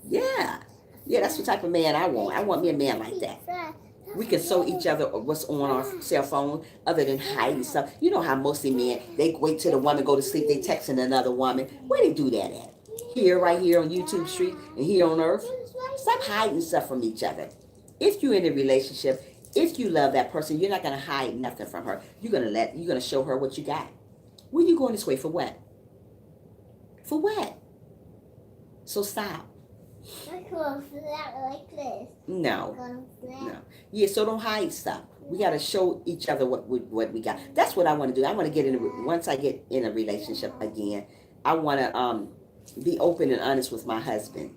Yeah. Yeah, that's the type of man I want. I want me a man like that. We can show each other what's on our cell phone other than hiding stuff. You know how mostly men, they wait till the woman go to sleep, they texting another woman. Where they do that at? Here, right here on YouTube Street and here on Earth. Stop hiding stuff from each other. If you're in a relationship, if you love that person, you're not going to hide nothing from her. You're going to show her what you got. Where you going this way for what? For what? So stop. I'm going to flat like this. No. Yeah, so don't hide stuff. We got to show each other what we got. That's what I want to do. I want to get once I get in a relationship again, I want to be open and honest with my husband.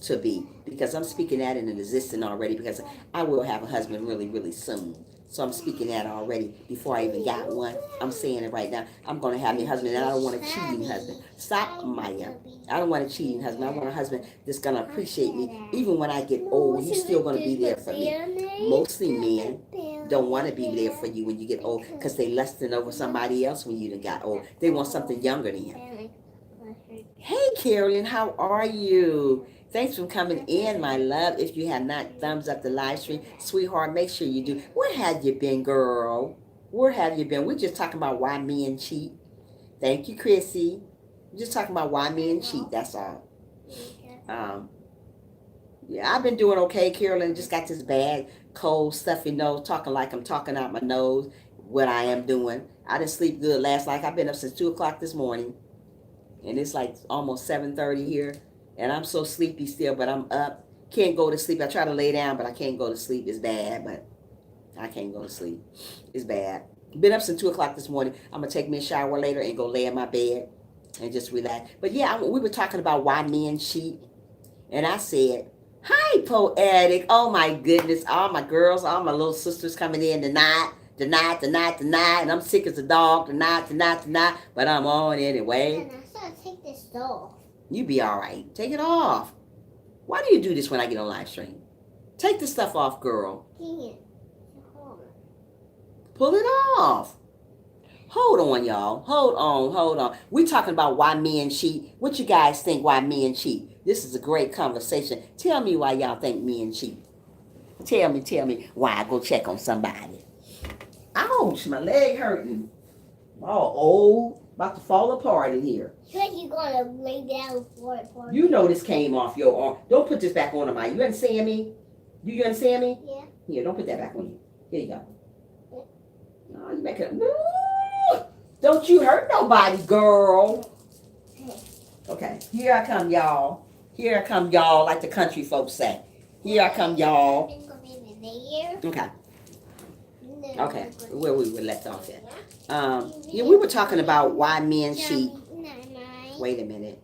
To be, because I'm speaking that in an existence already, because I will have a husband really, really soon. So I'm speaking that already before I even got one. I'm saying it right now. I'm going to have me a husband, and I don't want a cheating husband. Stop, Maya. I don't want a cheating husband. I want a husband that's going to appreciate me. Even when I get old, he's still going to be there for me. Mostly men don't want to be there for you when you get old, because they lusting over somebody else when you done got old. They want something younger than you. Hey, Carolyn, how are you? Thanks for coming in, my love. If you have not thumbs up the live stream, sweetheart, make sure you do. Where have you been, girl? Where have you been? We're just talking about why men cheat. Thank you, Chrissy. We're just talking about why men cheat. That's all. Um, yeah, I've been doing okay. Carolyn just got this bad, cold, stuffy nose, talking like I'm talking out my nose. What I am doing. I didn't sleep good last night. I've been up since 2 o'clock this morning, and it's like almost 7:30 here, and I'm so sleepy still. But I'm up. Can't go to sleep. I try to lay down, but I can't go to sleep. It's bad, but I can't go to sleep. It's bad. Been up since 2 o'clock this morning. I'm gonna take me a shower later and go lay in my bed and just relax. But yeah, we were talking about why men cheat, and I said, "Hi, poetic. Oh my goodness, all my girls, all my little sisters coming in tonight, and I'm sick as a dog tonight. But I'm on anyway. And I said, take this off. You be all right. Take it off. Why do you do this when I get on live stream? Take the stuff off, girl. Can't. Pull it off. Hold on, y'all. Hold on. We're talking about why men cheat. What you guys think why men cheat? This is a great conversation. Tell me why y'all think men cheat. Tell me why I go check on somebody. Ouch, my leg hurting. All old, about to fall apart in here. You gonna lay down for it. You know this came off your arm. Don't put this back on my. You understand me? You understand me? Yeah. Here, don't put that back on you. Here you go. No, you make it. Don't you hurt nobody, girl. Okay, here I come, y'all. Here I come, y'all, like the country folks say. Here I come, y'all. Okay. Okay, where we were left off at. Yeah, we were talking about why men cheat. Wait a minute.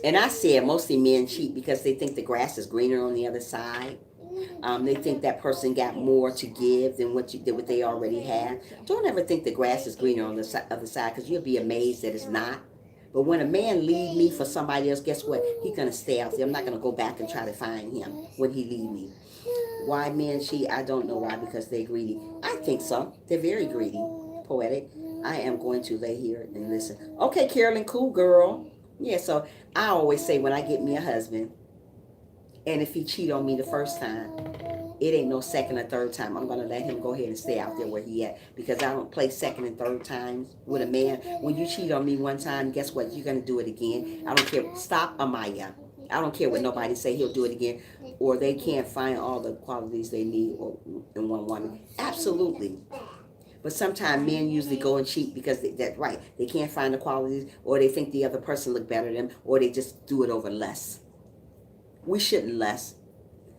And I said mostly men cheat because they think the grass is greener on the other side. They think that person got more to give than what they already have. Don't ever think the grass is greener on the other side, because you'll be amazed that it's not. But when a man leave me for somebody else, guess what? He's going to stay out there. I'm not going to go back and try to find him when he leave me. Why men cheat? I don't know why, because they're greedy. I think so. They're very greedy. Poetic. I am going to lay here and listen. Okay, Carolyn, cool girl. Yeah, so I always say when I get me a husband, and if he cheat on me the first time, it ain't no second or third time. I'm going to let him go ahead and stay out there where he at, because I don't play second and third times with a man. When you cheat on me one time, guess what? You're going to do it again. I don't care. Stop, Amaya. I don't care what nobody say. He'll do it again. Or they can't find all the qualities they need in one woman. Absolutely. But sometimes men usually go and cheat because that's right. They can't find the qualities, or they think the other person look better than them, or they just do it over lust. We shouldn't lust.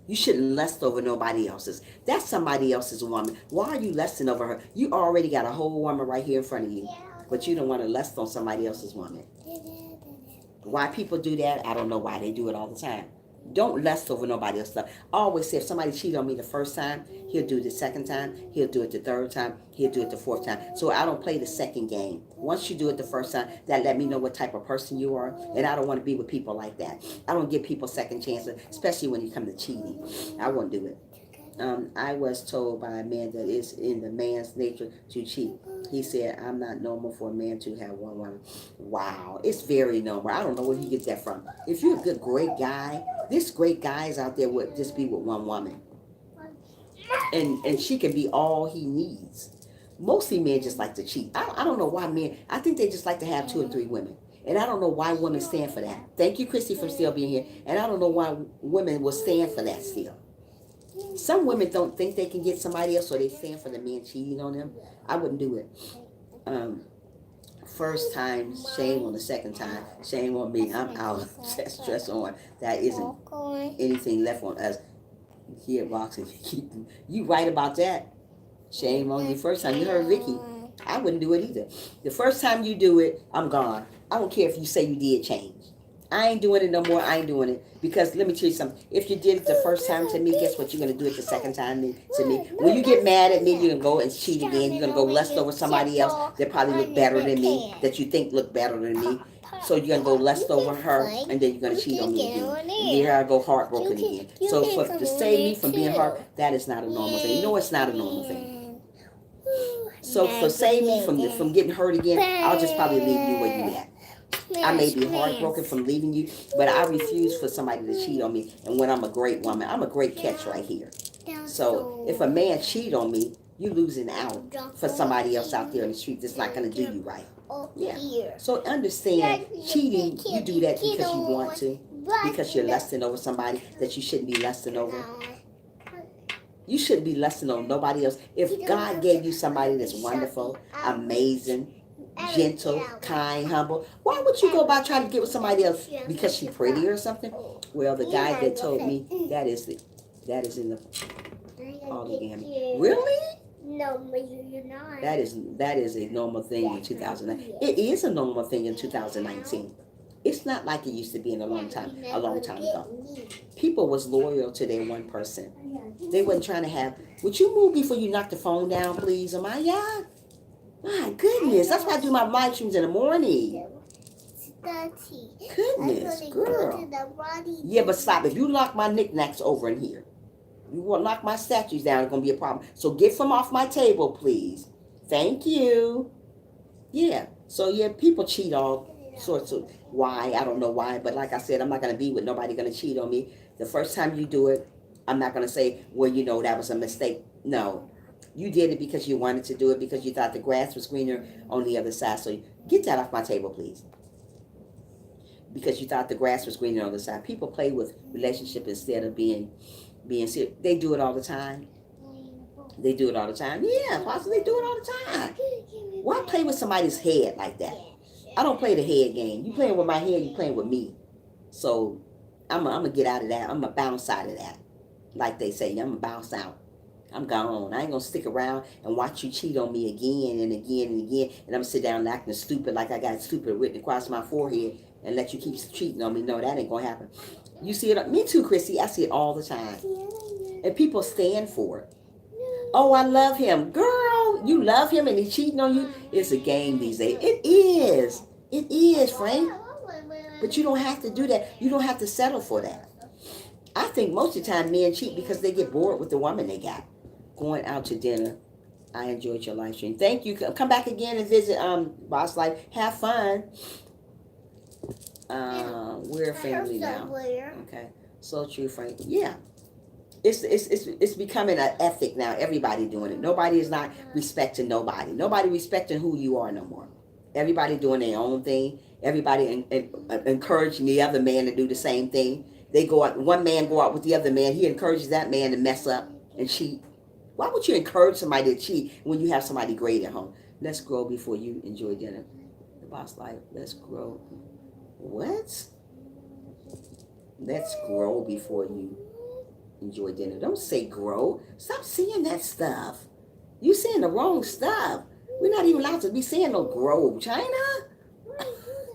You shouldn't lust over nobody else's. That's somebody else's woman. Why are you lusting over her? You already got a whole woman right here in front of you, but you don't want to lust on somebody else's woman. Why people do that, I don't know why. They do it all the time. Don't lust over nobody else's stuff. I always say if somebody cheat on me the first time, he'll do it the second time, he'll do it the third time, he'll do it the fourth time. So I don't play the second game. Once you do it the first time, that let me know what type of person you are, and I don't want to be with people like that. I don't give people second chances, especially when you come to cheating. I won't do it. I was told by a man that it's in the man's nature to cheat. He said, I'm not normal for a man to have one woman. Wow, it's very normal. I don't know where he gets that from. If you're a good, great guy, there's great guys out there would just be with one woman. And she can be all he needs. Mostly men just like to cheat. I don't know why men, I think they just like to have 2 or 3 women. And I don't know why women stand for that. Thank you, Christy, for still being here. And I don't know why women will stand for that still. Some women don't think they can get somebody else, so they stand for the man cheating on them. I wouldn't do it. First time, shame on the second time, shame on me. I'm out. Stress on. That isn't anything left on us. Here, boxing. You right about that. Shame on you. First time, you heard Vicky. I wouldn't do it either. The first time you do it, I'm gone. I don't care if you say you did change. I ain't doing it no more. I ain't doing it. Because let me tell you something. If you did it the first time to me, guess what? You're going to do it the second time to me. When you get mad at me, you're going to go and cheat again. You're going to go lust over somebody else that probably look better than me, that you think look better than me. So you're going to go lust over her, and then you're going to cheat on me again. And here I go heartbroken again. So to save me from being hurt, that is not a normal thing. No, it's not a normal thing. So for save me from getting hurt again, I'll just probably leave you where you at. I may be heartbroken from leaving you, but I refuse for somebody to cheat on me. And when I'm a great woman, I'm a great catch right here. So if a man cheat on me, You losing out for somebody else out there in the street that's not going to do you right. Yeah. So understand, cheating, you do that because you want to, because you're lusting over somebody that you shouldn't be lusting over. You shouldn't be lusting on nobody else. If God gave you somebody that's wonderful, amazing, gentle, kind, humble, why would you go about trying to get with somebody else because she's pretty or something? Well, the guy that told me that is in the polygamy. Really? No, you're not. That is a normal thing in 2009. It is a normal thing in 2019. It's not like it used to be in a long time ago. People was loyal to their one person. They wasn't trying to have. Would you move before you knock the phone down, please? Amaya? My goodness, that's why I do my live streams in the morning. Goodness, girl. Yeah, but stop. If you lock my knickknacks over in here, you won't knock my statues down, it's going to be a problem. So get from off my table, please. Thank you. Yeah. So, yeah, people cheat all sorts of why. I don't know why. But like I said, I'm not going to be with nobody going to cheat on me. The first time you do it, I'm not going to say, well, you know, that was a mistake. No. You did it because you wanted to do it, because you thought the grass was greener on the other side. So get that off my table, please. Because you thought the grass was greener on the other side. People play with relationship instead of being serious. They do it all the time. They do it all the time. Yeah, possibly they do it all the time. Why play with somebody's head like that? I don't play the head game. You playing with my head, you playing with me. So I'm gonna get out of that. I'm gonna bounce out of that. Like they say, I'm gonna bounce out. I'm gone. I ain't gonna stick around and watch you cheat on me again and again and again. And I'm gonna sit down acting stupid like I got stupid written across my forehead and let you keep cheating on me. No, that ain't gonna happen. You see it? Me too, Chrissy. I see it all the time. And people stand for it. Oh, I love him. Girl, you love him and he's cheating on you? It's a game these days. It is. It is, Frank. But you don't have to do that. You don't have to settle for that. I think most of the time men cheat because they get bored with the woman they got. Going out to dinner. I enjoyed your live stream. Thank you. Come back again and visit Boss Life. Have fun. We're a family now. Okay. So true, Frank. Yeah. It's becoming an ethic now. Everybody doing it. Nobody is not respecting nobody. Nobody respecting who you are no more. Everybody doing their own thing. Everybody encouraging the other man to do the same thing. They go out. One man go out with the other man. He encourages that man to mess up and cheat. Why would you encourage somebody to cheat when you have somebody great at home? Let's grow before you enjoy dinner. The Boss Life. Let's grow. What? Let's grow before you enjoy dinner. Don't say grow. Stop saying that stuff. You saying the wrong stuff. We're not even allowed to be saying no grow. China?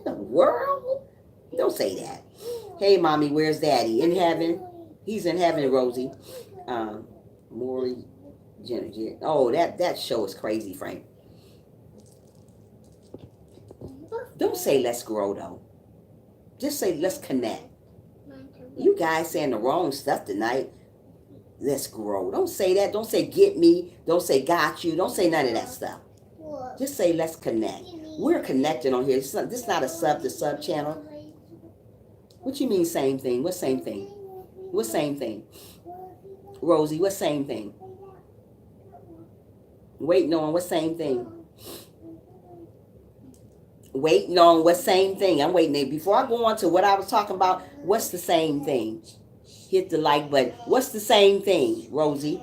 The world? Don't say that. Hey, mommy, where's daddy? In heaven? He's in heaven, Rosie. Maury Jenner. Oh, that show is crazy, Frank. Don't say let's grow, though. Just say let's connect. You guys saying the wrong stuff tonight. Let's grow. Don't say that. Don't say get me. Don't say got you. Don't say none of that stuff. Just say let's connect. We're connected on here. This is not a sub to sub channel. What you mean same thing? What same thing? What same thing? Rosie, what same thing? Waiting on what same thing? Waiting on what same thing? I'm waiting. Before I go on to what I was talking about, what's the same thing? Hit the like button. What's the same thing, Rosie?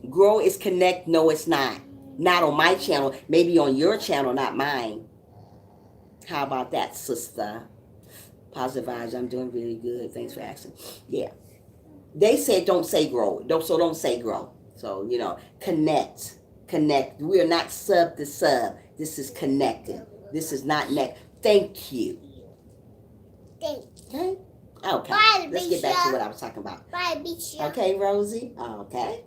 Grow is connect. No, it's not. Not on my channel. Maybe on your channel, not mine. How about that, sister? Positive vibes. I'm doing really good. Thanks for asking. Yeah. They said don't say grow. Don't say grow. So, connect. Connect. We are not sub to sub. This is connected. This is not neck. Thank you. Okay? Okay. Bye, let's get back to what I was talking about. Bye, Bisha. Okay, Rosie? Okay.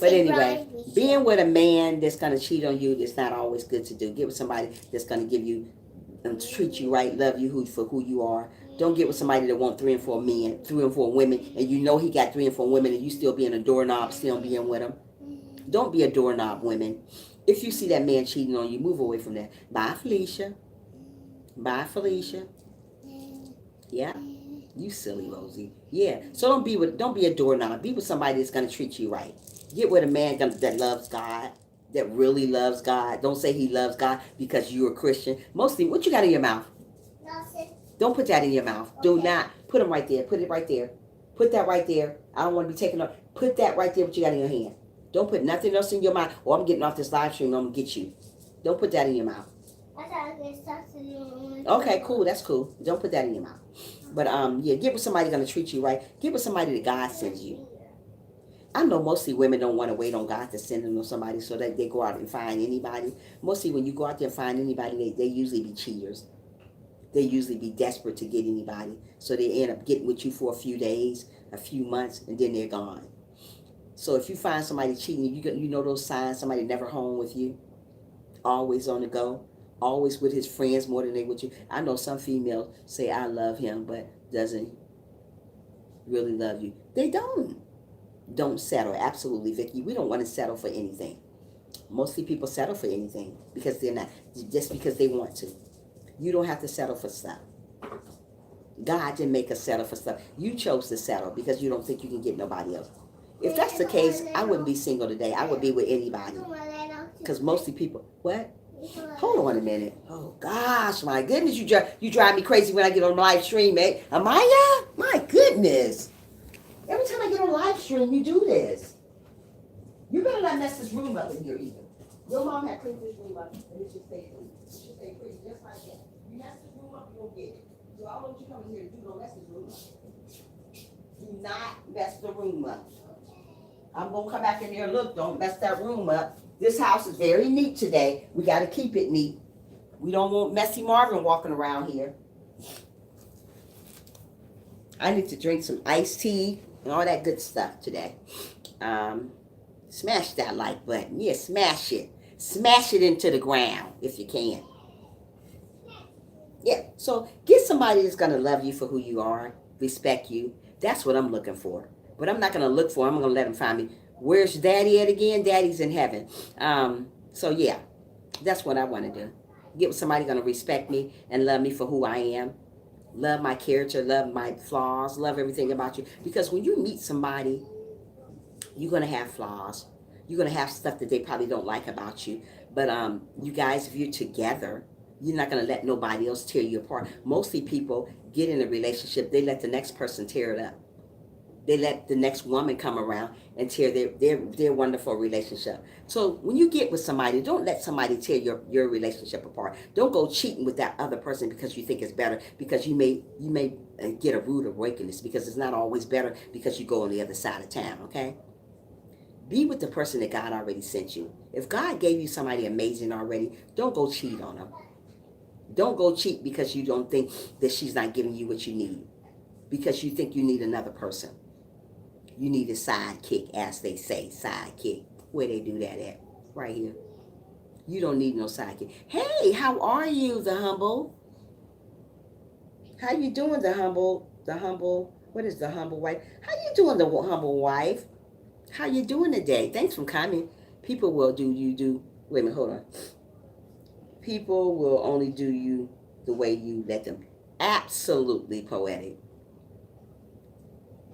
But anyway, being with a man that's going to cheat on you is not always good to do. Get with somebody that's going to give you and treat you right, love you for who you are. Don't get with somebody that want 3 and 4 men, 3 and 4 women, and you know he got 3 and 4 women, and you still being a doorknob, still being with him. Don't be a doorknob, women. If you see that man cheating on you, move away from that. Bye, Felicia. Bye, Felicia. Yeah. You silly Rosie. Yeah. So don't be a doorknob. Be with somebody that's gonna treat you right. Get with a man that loves God, that really loves God. Don't say he loves God because you're a Christian. Mostly, what you got in your mouth? Nothing. Don't put that in your mouth. Okay. Do not put them right there. Put it right there. Put that right there. I don't want to be taking up. Put that right there. What you got in your hand. Don't put nothing else in your mouth. Or I'm getting off this live stream. I'm gonna get you. Don't put that in your mouth. I thought I get something in my Okay, cool. That's cool. Don't put that in your mouth. But yeah, get with somebody gonna treat you right. Get with somebody that God sends you. I know mostly women don't want to wait on God to send them to somebody so that they go out and find anybody. Mostly when you go out there and find anybody, they usually be cheaters. They usually be desperate to get anybody. So they end up getting with you for a few days, a few months, and then they're gone. So if you find somebody cheating, you know those signs, somebody never home with you, always on the go, always with his friends more than they with you. I know some females say, I love him, but doesn't really love you. They don't. Don't settle. Absolutely, Vicky. We don't want to settle for anything. Mostly people settle for anything because they're not, just because they want to. You don't have to settle for stuff. God didn't make us settle for stuff. You chose to settle because you don't think you can get nobody else. If that's the case, I wouldn't be single today. I would be with anybody. Because mostly people, what? Hold on a minute. Oh gosh, my goodness, you drive me crazy when I get on live stream, eh? Amaya? My goodness. Every time I get on live stream, you do this. You better not mess this room up in here either. Your mom had cleaned this room up, and it should stay clean. It should stay clean just like that. You mess this room up, you don't get it. So I don't want you coming here to do, don't mess this room up. Do not mess the room up. I'm gonna come back in here and look, don't mess that room up. This house is very neat today. We gotta keep it neat. We don't want messy Marvin walking around here. I need to drink some iced tea and all that good stuff today. Smash that like button. Yeah, smash it. Smash it into the ground if you can. Yeah, so get somebody that's going to love you for who you are, respect you. That's what I'm looking for. But I'm not going to look for him. I'm going to let him find me. Where's Daddy at again? Daddy's in heaven. So, yeah, that's what I want to do. Get with somebody going to respect me and love me for who I am. Love my character, love my flaws, love everything about you. Because when you meet somebody, you're going to have flaws. You're going to have stuff that they probably don't like about you. But you guys, if you're together, you're not going to let nobody else tear you apart. Mostly people get in a relationship, they let the next person tear it up. They let the next woman come around and tear their wonderful relationship. So when you get with somebody, don't let somebody tear your relationship apart. Don't go cheating with that other person because you think it's better, because you may get a rude awakening, because it's not always better because you go on the other side of town, okay? Be with the person that God already sent you. If God gave you somebody amazing already, don't go cheat on them. Don't go cheat because you don't think that she's not giving you what you need. Because you think you need another person. You need a sidekick, as they say, sidekick. Where they do that at? Right here. You don't need no sidekick. Hey, how are you, the humble? How you doing, the humble? What is the humble wife? How you doing, the humble wife? How you doing today? Thanks for coming. People will wait a minute, hold on. People will only do you the way you let them. Absolutely poetic.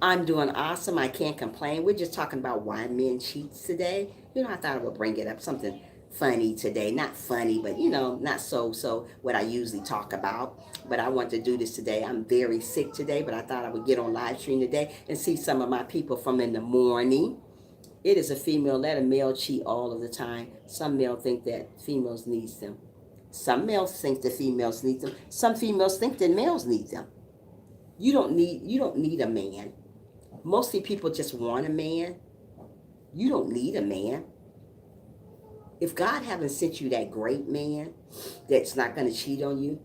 I'm doing awesome. I can't complain. We're just talking about why men cheat today. I thought I would bring it up. Something funny today. Not funny, but, not so what I usually talk about. But I want to do this today. I'm very sick today, but I thought I would get on live stream today and see some of my people from in the morning. It is a female. Let a male cheat all of the time. Some males think that females need them. Some males think that females need them. Some females think that males need them. You don't need a man. Mostly people just want a man. You don't need a man. If God haven't sent you that great man that's not going to cheat on you,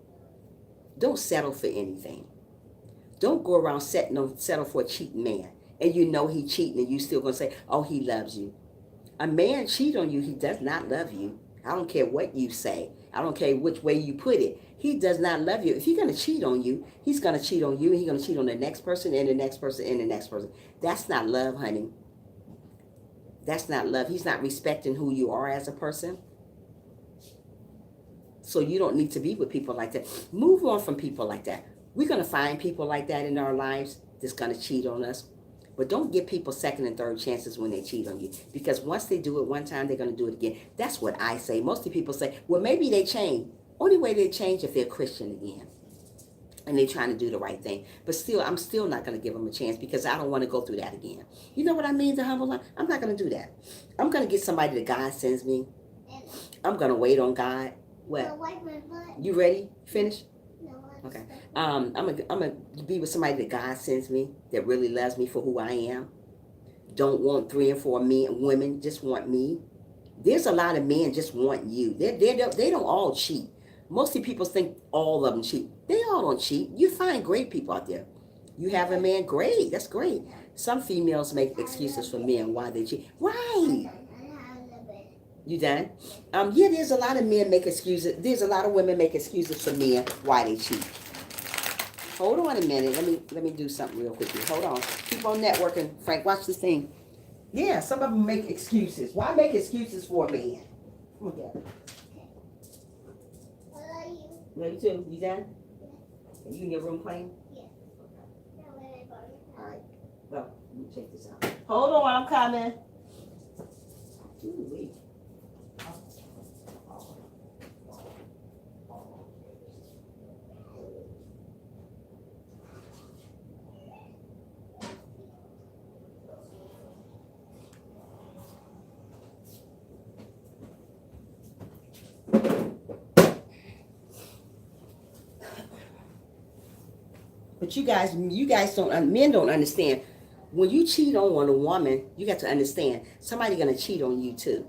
don't settle for anything. Don't go around settle for a cheating man. And you know he cheating and you still going to say, oh, he loves you. A man cheat on you, he does not love you. I don't care what you say. I don't care which way you put it. He does not love you. If he's going to cheat on you, he's going to cheat on you, and he's going to cheat on the next person and the next person and the next person. That's not love, honey. That's not love. He's not respecting who you are as a person. So you don't need to be with people like that. Move on from people like that. We're going to find people like that in our lives that's going to cheat on us. But don't give people second and third chances when they cheat on you. Because once they do it one time, they're going to do it again. That's what I say. Most of the people say, well, maybe they change. Only way they change if they're Christian again. And they're trying to do the right thing. But still, I'm still not going to give them a chance because I don't want to go through that again. You know what I mean, the humble life? I'm not going to do that. I'm going to get somebody that God sends me. I'm going to wait on God. What? You ready? Finish? Okay. I'm gonna be with somebody that God sends me, that really loves me for who I am. Don't want 3 and 4 men, women, just want me. There's a lot of men just want you. They don't all cheat. Most of the people think all of them cheat. They all don't cheat. You find great people out there. You have a man, great. That's great. Some females make excuses for men why they cheat. Right. You done? Yeah, there's a lot of men make excuses. There's a lot of women make excuses for men why they cheat. Hold on a minute. Let me do something real quickly. Hold on. Keep on networking, Frank. Watch this thing. Yeah, some of them make excuses. Why make excuses for a man? Come on, Dad. Love you too. You done? Are you in your room playing? Yeah. All right. Well, let me check this out. Hold on, I'm coming. Ooh, wait. But you guys don't, men don't understand. When you cheat on a woman, you got to understand, somebody's going to cheat on you too.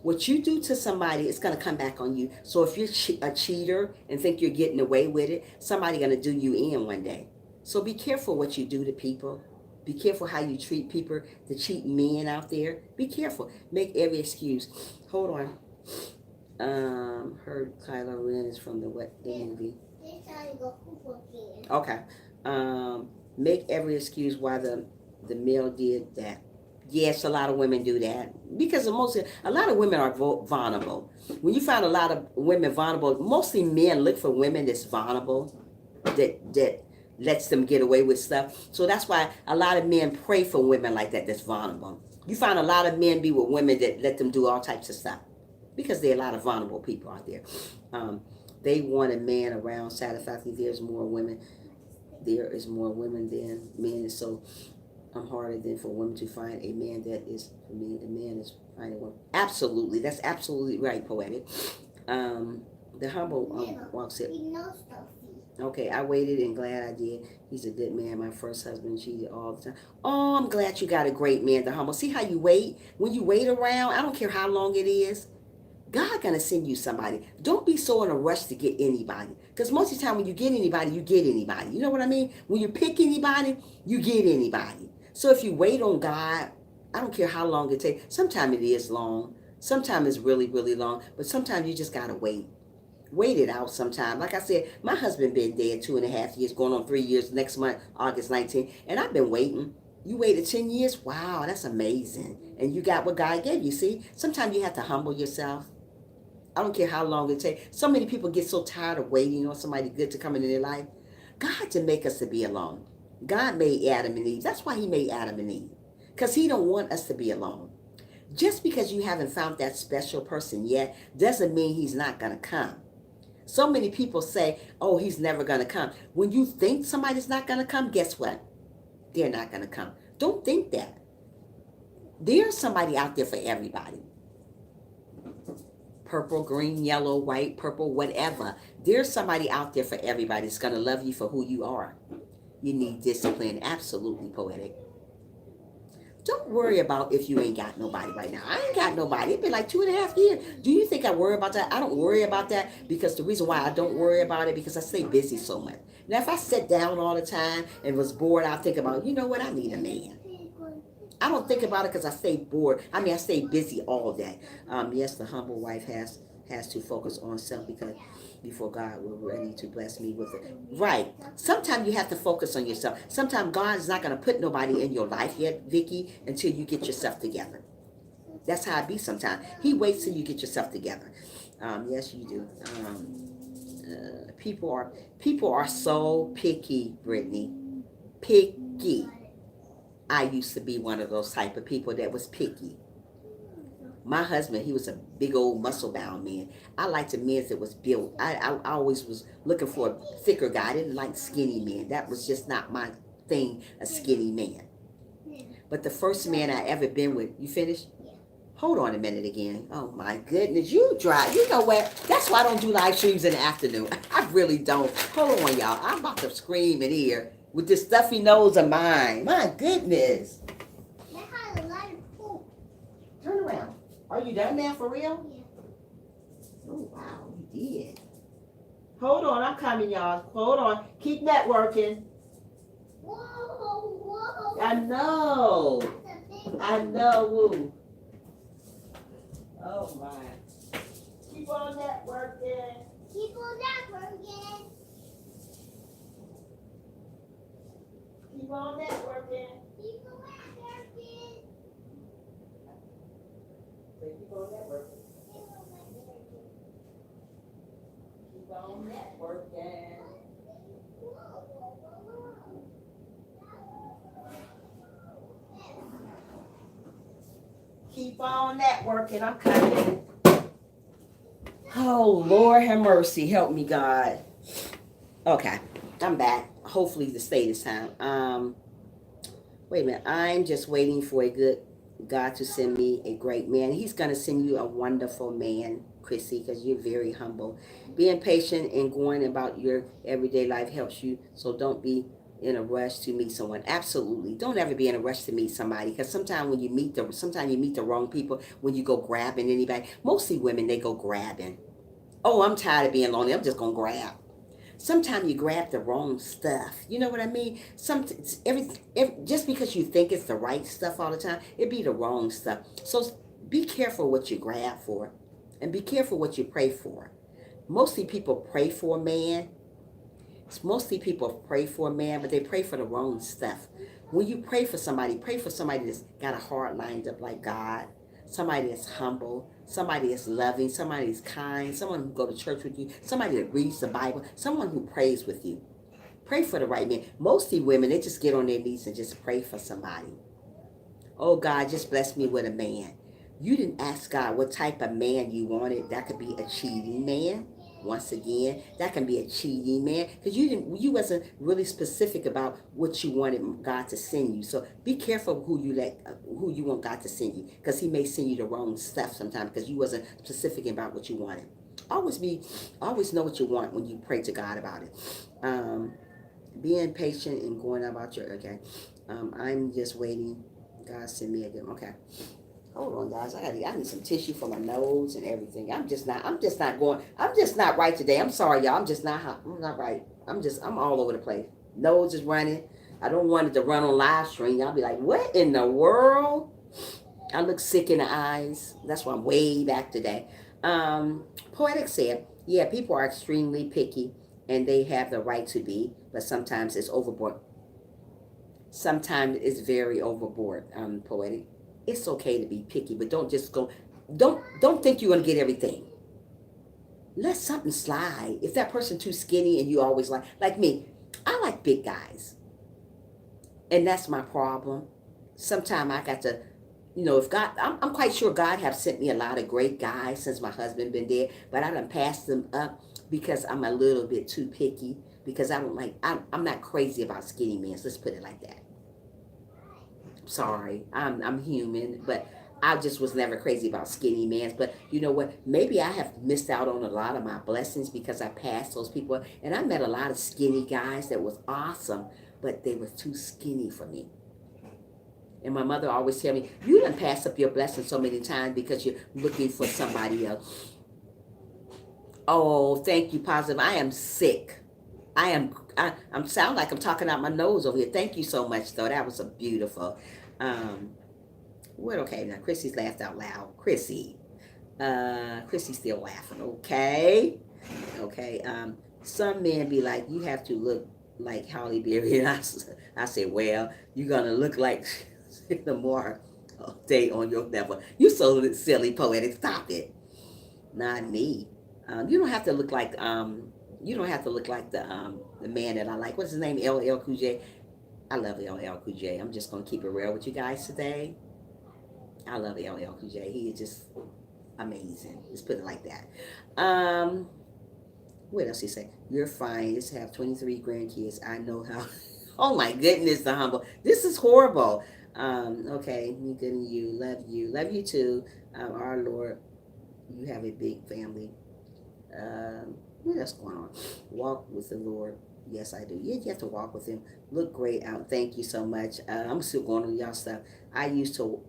What you do to somebody, it's going to come back on you. So if you're a cheater and think you're getting away with it, somebody's going to do you in one day. So be careful what you do to people. Be careful how you treat people, the cheat men out there. Be careful. Make every excuse. Hold on. Heard Kylo Ren is from the movie? Okay. Make every excuse why the male did that. Yes, a lot of women do that because a lot of women are vulnerable. When you find a lot of women vulnerable, mostly men look for women that's vulnerable, that lets them get away with stuff. So that's why a lot of men pray for women like that that's vulnerable. You find a lot of men be with women that let them do all types of stuff because there are a lot of vulnerable people out there. They want a man around satisfied. There's more women. There is more women than men, so harder than for women to find a man that is, for me, a man is finding one. Absolutely, that's absolutely right, Poetic. The humble walks it. Okay, I waited and glad I did. He's a good man. My first husband cheated all the time. Oh, I'm glad you got a great man, the humble. See how you wait? When you wait around, I don't care how long it is, God gonna send you somebody. Don't be so in a rush to get anybody. Because most of the time when you get anybody, you get anybody. You know what I mean? When you pick anybody, you get anybody. So if you wait on God, I don't care how long it takes. Sometimes it is long. Sometimes it's really, really long. But sometimes you just gotta wait. Wait it out sometime. Like I said, my husband been dead 2.5 years, going on 3 years next month, August 19th. And I've been waiting. You waited 10 years? Wow, that's amazing. And you got what God gave you. See, sometimes you have to humble yourself. I don't care how long it takes. So many people get so tired of waiting on somebody good to come into their life. God didn't make us to be alone. God made Adam and Eve. That's why he made Adam and Eve. Because he don't want us to be alone. Just because you haven't found that special person yet doesn't mean he's not going to come. So many people say, oh, he's never going to come. When you think somebody's not going to come, guess what? They're not going to come. Don't think that. There's somebody out there for everybody. Purple, green, yellow, white, purple, whatever. There's somebody out there for everybody that's going to love you for who you are. You need discipline. Absolutely, Poetic. Don't worry about if you ain't got nobody right now. I ain't got nobody. It's been like 2.5 years. Do you think I worry about that? I don't worry about that because the reason why I don't worry about it because I stay busy so much. Now, if I sit down all the time and was bored, I'll think about, you know what, I need a man. I don't think about it because I stay bored. I mean, I stay busy all day. Yes, the humble wife has to focus on self because before God will ready to bless me with it. Right. Sometimes you have to focus on yourself. Sometimes God is not going to put nobody in your life yet, Vicky, until you get yourself together. That's how it be sometimes. He waits till you get yourself together. Yes, you do. People are people are so picky, Brittany. Picky. I used to be one of those type of people that was picky. My husband, he was a big old muscle bound man. I liked the men that was built. I always was looking for a thicker guy. I didn't like skinny men. That was just not my thing, a skinny man. But the first man I ever been with, you finished? Hold on a minute again. Oh my goodness, you dry. You know what? That's why I don't do live streams in the afternoon. I really don't. Hold on, y'all. I'm about to scream in here with this stuffy nose of mine. My goodness. That had a lot of poop. Turn around. Are you done now for real? Yeah. Oh wow, you did. Hold on, I'm coming, y'all. Hold on. Keep networking. Whoa, whoa. I know. That's a big I know. Woo. Oh my. Keep on networking. Keep on that working. Keep on networking. Keep on that working. Keep on networking. Keep on networking. Keep on networking. I'm coming. Oh, Lord have mercy. Help me, God. Okay, I'm back. Hopefully to stay this time. Wait a minute. I'm just waiting for a good God to send me a great man. He's going to send you a wonderful man, Chrissy, because you're very humble. Being patient and going about your everyday life helps you. So don't be in a rush to meet someone. Absolutely. Don't ever be in a rush to meet somebody, because sometimes you meet the wrong people when you go grabbing anybody. Mostly women, they go grabbing. Oh, I'm tired of being lonely. I'm just going to grab. Sometimes you grab the wrong stuff. You know what I mean? Just because you think it's the right stuff all the time, it be the wrong stuff. So be careful what you grab for, and be careful what you pray for. Mostly people pray for a man. Mostly people pray for a man, but they pray for the wrong stuff. When you pray for somebody that's got a heart lined up like God, somebody that's humble, somebody that's loving, somebody that's kind, someone who go to church with you, somebody that reads the Bible, someone who prays with you. Pray for the right man. Mostly women, they just get on their knees and just pray for somebody. Oh, God, just bless me with a man. You didn't ask God what type of man you wanted. That could be a cheating man. Once again, that can be a cheating man, because you wasn't really specific about what you wanted God to send you. So be careful who you want God to send you, because He may send you the wrong stuff sometimes because you wasn't specific about what you wanted. Always know what you want when you pray to God about it. Being patient and going about your okay. I'm just waiting. God send me again. Okay. Hold on, guys. I need some tissue for my nose and everything. I'm just not right today. I'm sorry, y'all. I'm not right. I'm all over the place. Nose is running. I don't want it to run on live stream. Y'all be like, what in the world? I look sick in the eyes. That's why I'm way back today. Poetic said, yeah, people are extremely picky and they have the right to be, but sometimes it's overboard. Sometimes it's very overboard, Poetic. It's okay to be picky, but don't just go. Don't think you're gonna get everything. Let something slide. If that person too skinny and you always like me, I like big guys, and that's my problem. Sometimes I got to, if God, I'm quite sure God have sent me a lot of great guys since my husband been dead, but I done passed them up because I'm a little bit too picky. Because I'm not crazy about skinny men. So let's put it like that. Sorry, I'm human, but I just was never crazy about skinny men. But you know what? Maybe I have missed out on a lot of my blessings because I passed those people. And I met a lot of skinny guys that was awesome, but they were too skinny for me. And my mother always tell me, you done pass up your blessings so many times because you're looking for somebody else. Oh, thank you, Positive. I am sick. I'm sound like I'm talking out my nose over here. Thank you so much, though. That was a beautiful. Okay, now Chrissy's laughed out loud. Chrissy's still laughing. Okay. Some men be like, you have to look like Halle Berry. And I say, well, you're gonna look like the more day on your level. You so silly, Poetic. Stop it. Not me. You don't have to look like You don't have to look like the man that I like. What's his name? LL Cool J. I love LL Cool J. I'm just gonna keep it real with you guys today. I love LL Cool J. He is just amazing. Let's put it like that. What else he say? You're fine. Just have 23 grandkids. I know how. Oh my goodness, the humble. This is horrible. Okay, me good and you. Love you too. Our Lord, you have a big family. What else going on? Walk with the Lord. Yes, I do. Yeah, you have to walk with Him. Look great out. Thank you so much. I'm still going on y'all stuff. I used to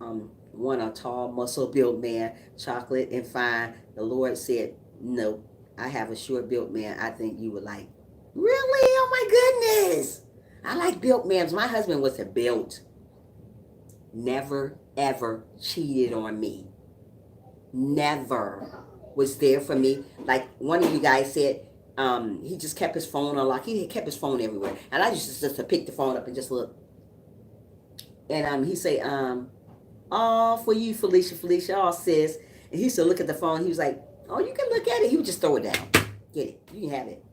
want a tall, muscle built man, chocolate and fine. The Lord said, no, I have a short built man. I think you would like. Really? Oh my goodness. I like built men. My husband was a built. Never ever cheated on me. Never was there for me. Like one of you guys said, he just kept his phone unlocked. He kept his phone everywhere, and I just to pick the phone up and just look. And he say, "Oh, for you, Felicia, oh sis." And he used to look at the phone. He was like, "Oh, you can look at it." He would just throw it down. Get it? You can have it.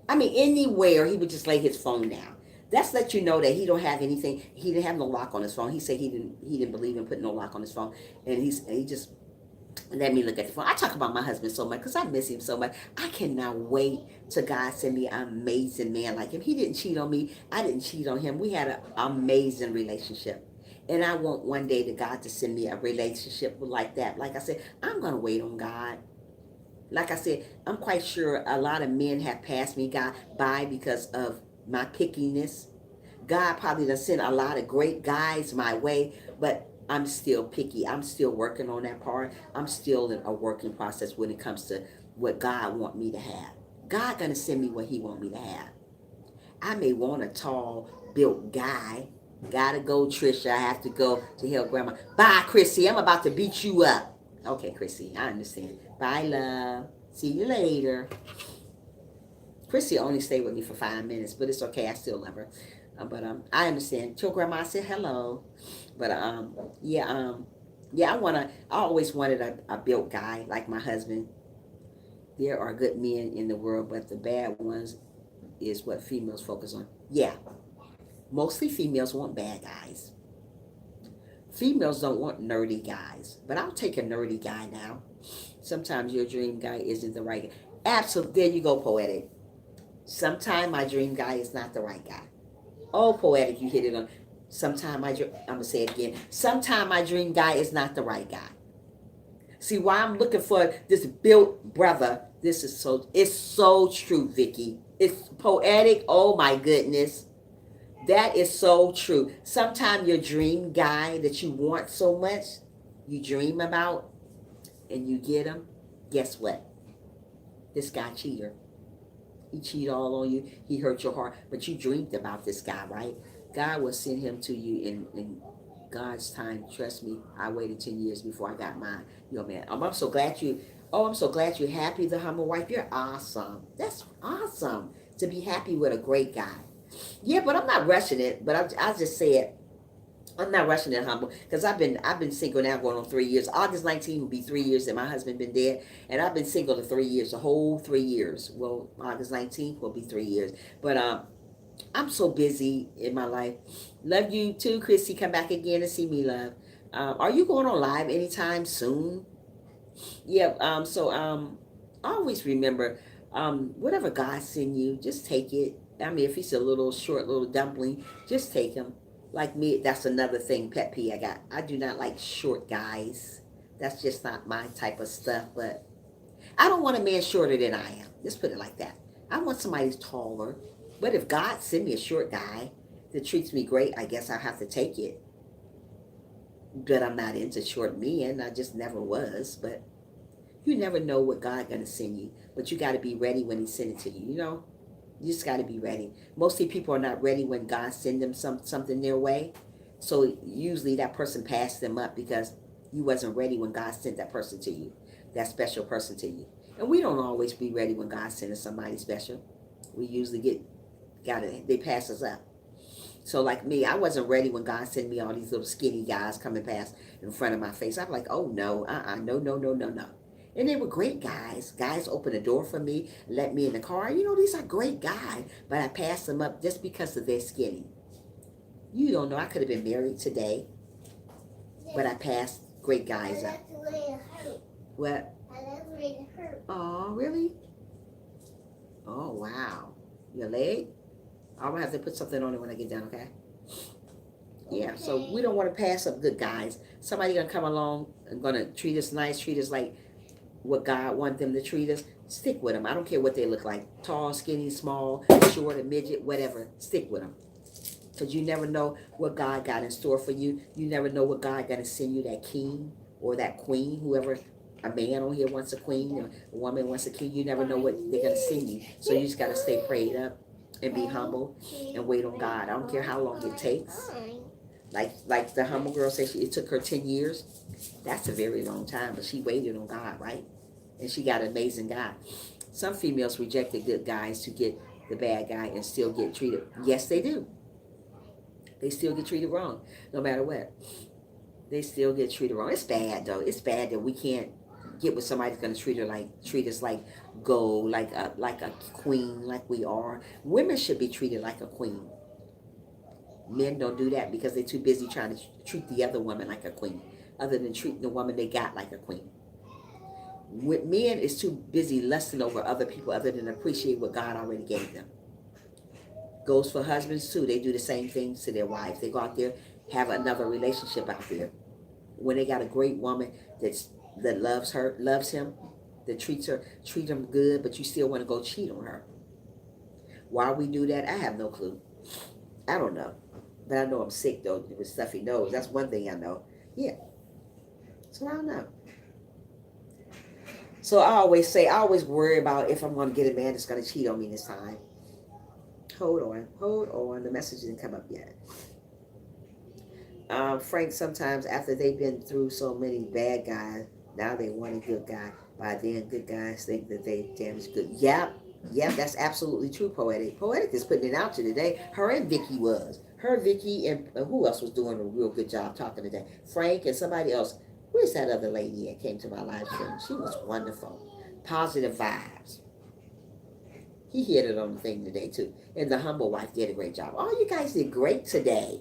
I mean, anywhere he would just lay his phone down. That's let you know that he don't have anything. He didn't have no lock on his phone. He said he didn't believe in putting no lock on his phone, and he just let me look at the phone. I talk about my husband so much because I miss him so much. I cannot wait till God send me an amazing man like him. He didn't cheat on me. I didn't cheat on him. We had an amazing relationship. And I want one day that God to send me a relationship like that. Like I said, I'm going to wait on God. Like I said, I'm quite sure a lot of men have passed me by because of my pickiness. God probably done sent a lot of great guys my way, but I'm still picky. I'm still working on that part. I'm still in a working process when it comes to what God want me to have. God gonna send me what He want me to have. I may want a tall, built guy. Gotta go, Trisha. I have to go to help Grandma. Bye, Chrissy. I'm about to beat you up. Okay, Chrissy. I understand. Bye, love. See you later. Chrissy only stayed with me for 5 minutes, but it's okay. I still love her. But I understand. Tell Grandma I said hello. But yeah, yeah. I always wanted a built guy like my husband. There are good men in the world, but the bad ones is what females focus on. Yeah, mostly females want bad guys. Females don't want nerdy guys, but I'll take a nerdy guy now. Sometimes your dream guy isn't the right guy. Absolutely. There you go, poetic. Sometimes my dream guy is not the right guy. Oh, poetic, you hit it on. I'm gonna say it again. Sometime my dream guy is not the right guy. See why I'm looking for this built brother. It's so true, Vicky. It's poetic. Oh my goodness. That is so true. Sometimes your dream guy that you want so much, you dream about, and you get him. Guess what? This guy cheater. He cheated all on you. He hurt your heart. But you dreamed about this guy, right? God will send him to you in God's time. Trust me. I waited 10 years before I got mine. Yo, man. I'm so glad you. Oh, I'm so glad you're happy, the humble wife. You're awesome. That's awesome to be happy with a great guy. Yeah, but I'm not rushing it. But I just said I'm not rushing it, humble, because I've been single now going on 3 years. August 19 will be 3 years that my husband been dead, and I've been single the 3 years, the whole 3 years. Well, August 19th will be 3 years, but I'm so busy in my life. Love you too, Chrissy. Come back again and see me, love. Are you going on live anytime soon? Yeah. Always remember, whatever God send you, just take it. I mean, if he's a little short, little dumpling, just take him. Like me, that's another thing, pet peeve I got. I do not like short guys. That's just not my type of stuff. But I don't want a man shorter than I am. Just put it like that. I want somebody who's taller. But if God send me a short guy that treats me great, I guess I have to take it. But I'm not into short men. I just never was. But you never know what God gonna send you. But you got to be ready when He send it to you. You know. You just got to be ready. Mostly people are not ready when God send them something their way. So usually that person passed them up because you wasn't ready when God sent that person to you, that special person to you. And we don't always be ready when God sends somebody special. We usually they pass us up. So like me, I wasn't ready when God sent me all these little skinny guys coming past in front of my face. I'm like, oh no, no. And they were great guys. Guys opened the door for me, let me in the car. You know, these are great guys. But I passed them up just because of their skinny. You don't know, I could have been married today, but I passed great guys up. What? Oh, really? Oh, wow. Your leg? I'm going to have to put something on it when I get done, okay? Yeah, so we don't want to pass up good guys. Somebody going to come along and going to treat us nice, treat us like what God wants them to treat us. Stick with them. I don't care what they look like. Tall, skinny, small, short, a midget, whatever. Stick with them. Because you never know what God got in store for you. You never know what God got to send you, that king or that queen, whoever. A man on here wants a queen, or a woman wants a king. You never know what they're going to send you. So you just got to stay prayed up and be humble and wait on God. I don't care how long it takes. Like the humble girl said, it took her 10 years. That's a very long time, but she waited on God, right? And she got an amazing guy. Some females reject the good guys to get the bad guy and still get treated. Yes, they do. They still get treated wrong, no matter what. They still get treated wrong. It's bad, though. It's bad that we can't get with somebody that's going to treat us like gold, like a queen, like we are. Women should be treated like a queen. Men don't do that because they're too busy trying to treat the other woman like a queen, other than treating the woman they got like a queen. With men is too busy lusting over other people other than appreciate what God already gave them. Goes for husbands too. They do the same things to their wives. They go out there, have another relationship out there. When they got a great woman that loves him, that treat him good, but you still want to go cheat on her. Why we do that, I have no clue. I don't know. But I know I'm sick, though, with stuffy nose. That's one thing I know. Yeah. So I don't know. So I always worry about if I'm going to get a man that's going to cheat on me this time. Hold on. The message didn't come up yet. Frank, sometimes after they've been through so many bad guys, now they want a good guy. By then, good guys think that they damaged good. Yep, that's absolutely true, Poetic. Poetic is putting it out to today. Her and Vicky was. Vicky, and who else was doing a real good job talking today? Frank and somebody else. Where's that other lady that came to my live stream? She was wonderful. Positive vibes. He hit it on the thing today, too. And the humble wife did a great job. Oh, you guys did great today.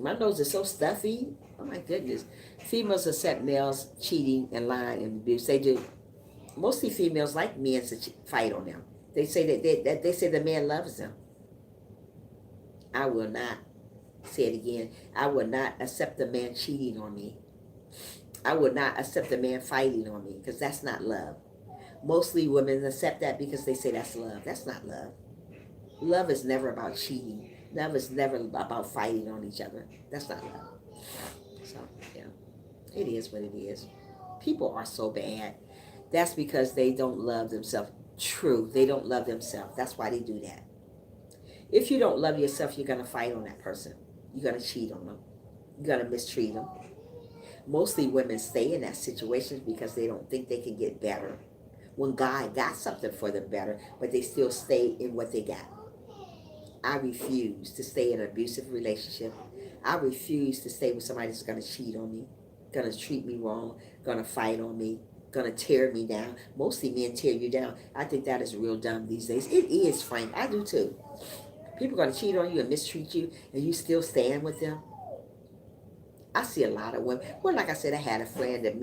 My nose is so stuffy. Oh, my goodness. Females accept males cheating and lying and abuse. They do. Mostly females like men to fight on them. They say that they say the man loves them. I will not. Say it again. I will not accept the man cheating on me. I will not accept the man fighting on me, because that's not love. Mostly women accept that because they say that's love. That's not love. Love is never about cheating. Love is never about fighting on each other. That's not love. So, yeah. It is what it is. People are so bad. That's because they don't love themselves. True. They don't love themselves. That's why they do that. If you don't love yourself, you're going to fight on that person. You're going to cheat on them. You're going to mistreat them. Mostly women stay in that situation because they don't think they can get better. When God got something for them better, but they still stay in what they got. I refuse to stay in an abusive relationship. I refuse to stay with somebody that's going to cheat on me, going to treat me wrong, going to fight on me, going to tear me down. Mostly men tear you down. I think that is real dumb these days. It is, Frank. I do too. People are going to cheat on you and mistreat you, and you still stand with them. I see a lot of women. Well, like I said, I had a friend that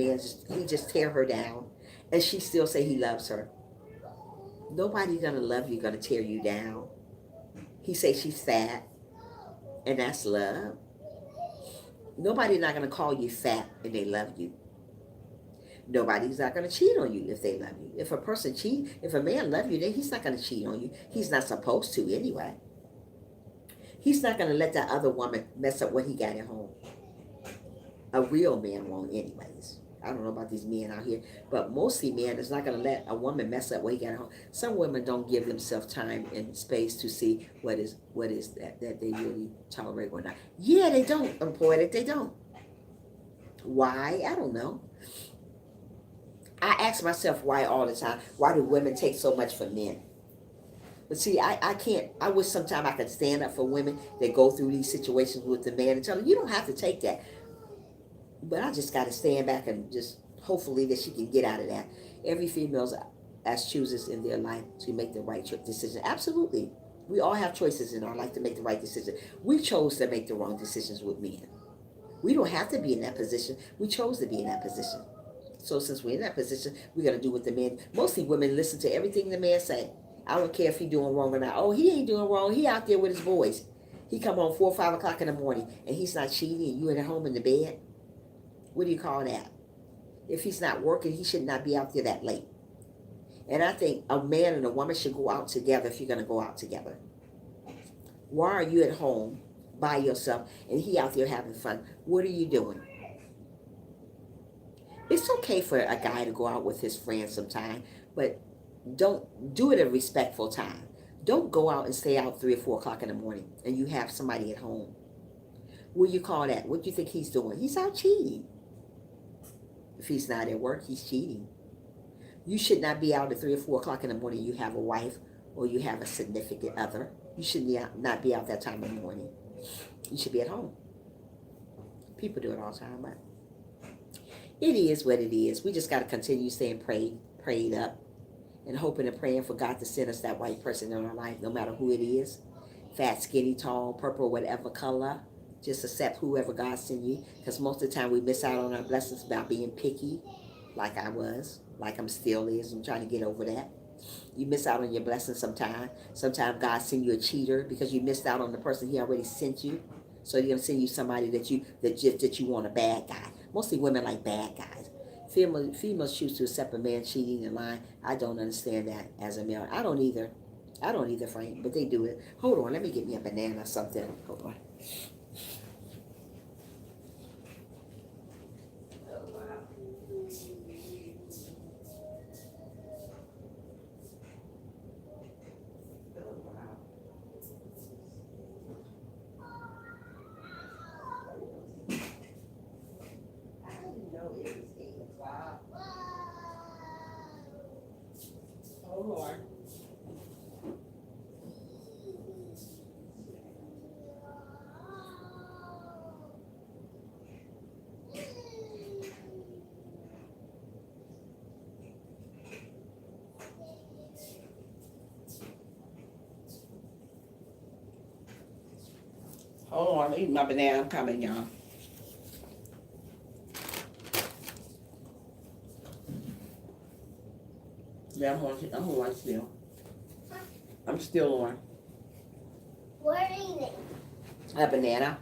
he just tear her down, and she still say he loves her. Nobody's going to love you, going to tear you down. He say she's fat, and that's love. Nobody's not going to call you fat and they love you. Nobody's not going to cheat on you if they love you. If a man loves you, then he's not going to cheat on you. He's not supposed to anyway. He's not going to let that other woman mess up what he got at home. A real man won't anyways. I don't know about these men out here, but mostly men is not going to let a woman mess up what he got at home. Some women don't give themselves time and space to see what is that they really tolerate or not. Yeah, they don't, Poetic. They don't. Why? I don't know. I ask myself why all the time. Why do women take so much from men? But see, I can't. I wish sometimes I could stand up for women that go through these situations with the man and tell them, you don't have to take that. But I just got to stand back and just hopefully that she can get out of that. Every female as chooses in their life to make the right decision. Absolutely. We all have choices in our life to make the right decision. We chose to make the wrong decisions with men. We don't have to be in that position. We chose to be in that position. So since we're in that position, we got to do what the man. Mostly women listen to everything the man say. I don't care if he doing wrong or not. Oh, he ain't doing wrong. He out there with his boys. He come home 4 or 5 o'clock in the morning and he's not cheating and you at home in the bed. What do you call that? If he's not working, he should not be out there that late. And I think a man and a woman should go out together if you're going to go out together. Why are you at home by yourself and he out there having fun? What are you doing? It's okay for a guy to go out with his friends sometime, but don't do it at a respectful time. Don't go out and stay out 3 or 4 o'clock in the morning and you have somebody at home. What do you call that? What do you think he's doing? He's out cheating. If he's not at work, he's cheating. You should not be out at 3 or 4 o'clock in the morning. You have a wife or you have a significant other. You should not be out that time in the morning. You should be at home. People do it all the time, but it is what it is. We just got to continue staying prayed up and hoping and praying for God to send us that right person in our life, no matter who it is. Fat, skinny, tall, purple, whatever color. Just accept whoever God send you. Because most of the time we miss out on our blessings about being picky, like I was, like I'm still is. I'm trying to get over that. You miss out on your blessings sometimes. Sometimes God send you a cheater because you missed out on the person he already sent you. So he's gonna send you somebody that you want a bad guy. Mostly women like bad guys. Females choose to accept a man cheating and lying. I don't understand that as a male. I don't either. Frank, but they do it. Hold on, let me get me a banana or something. Hold on. Hold on. Hold on, I'm eating my banana. I'm coming, y'all. Yeah, I'm on still. I'm still on. What are you eating? A banana.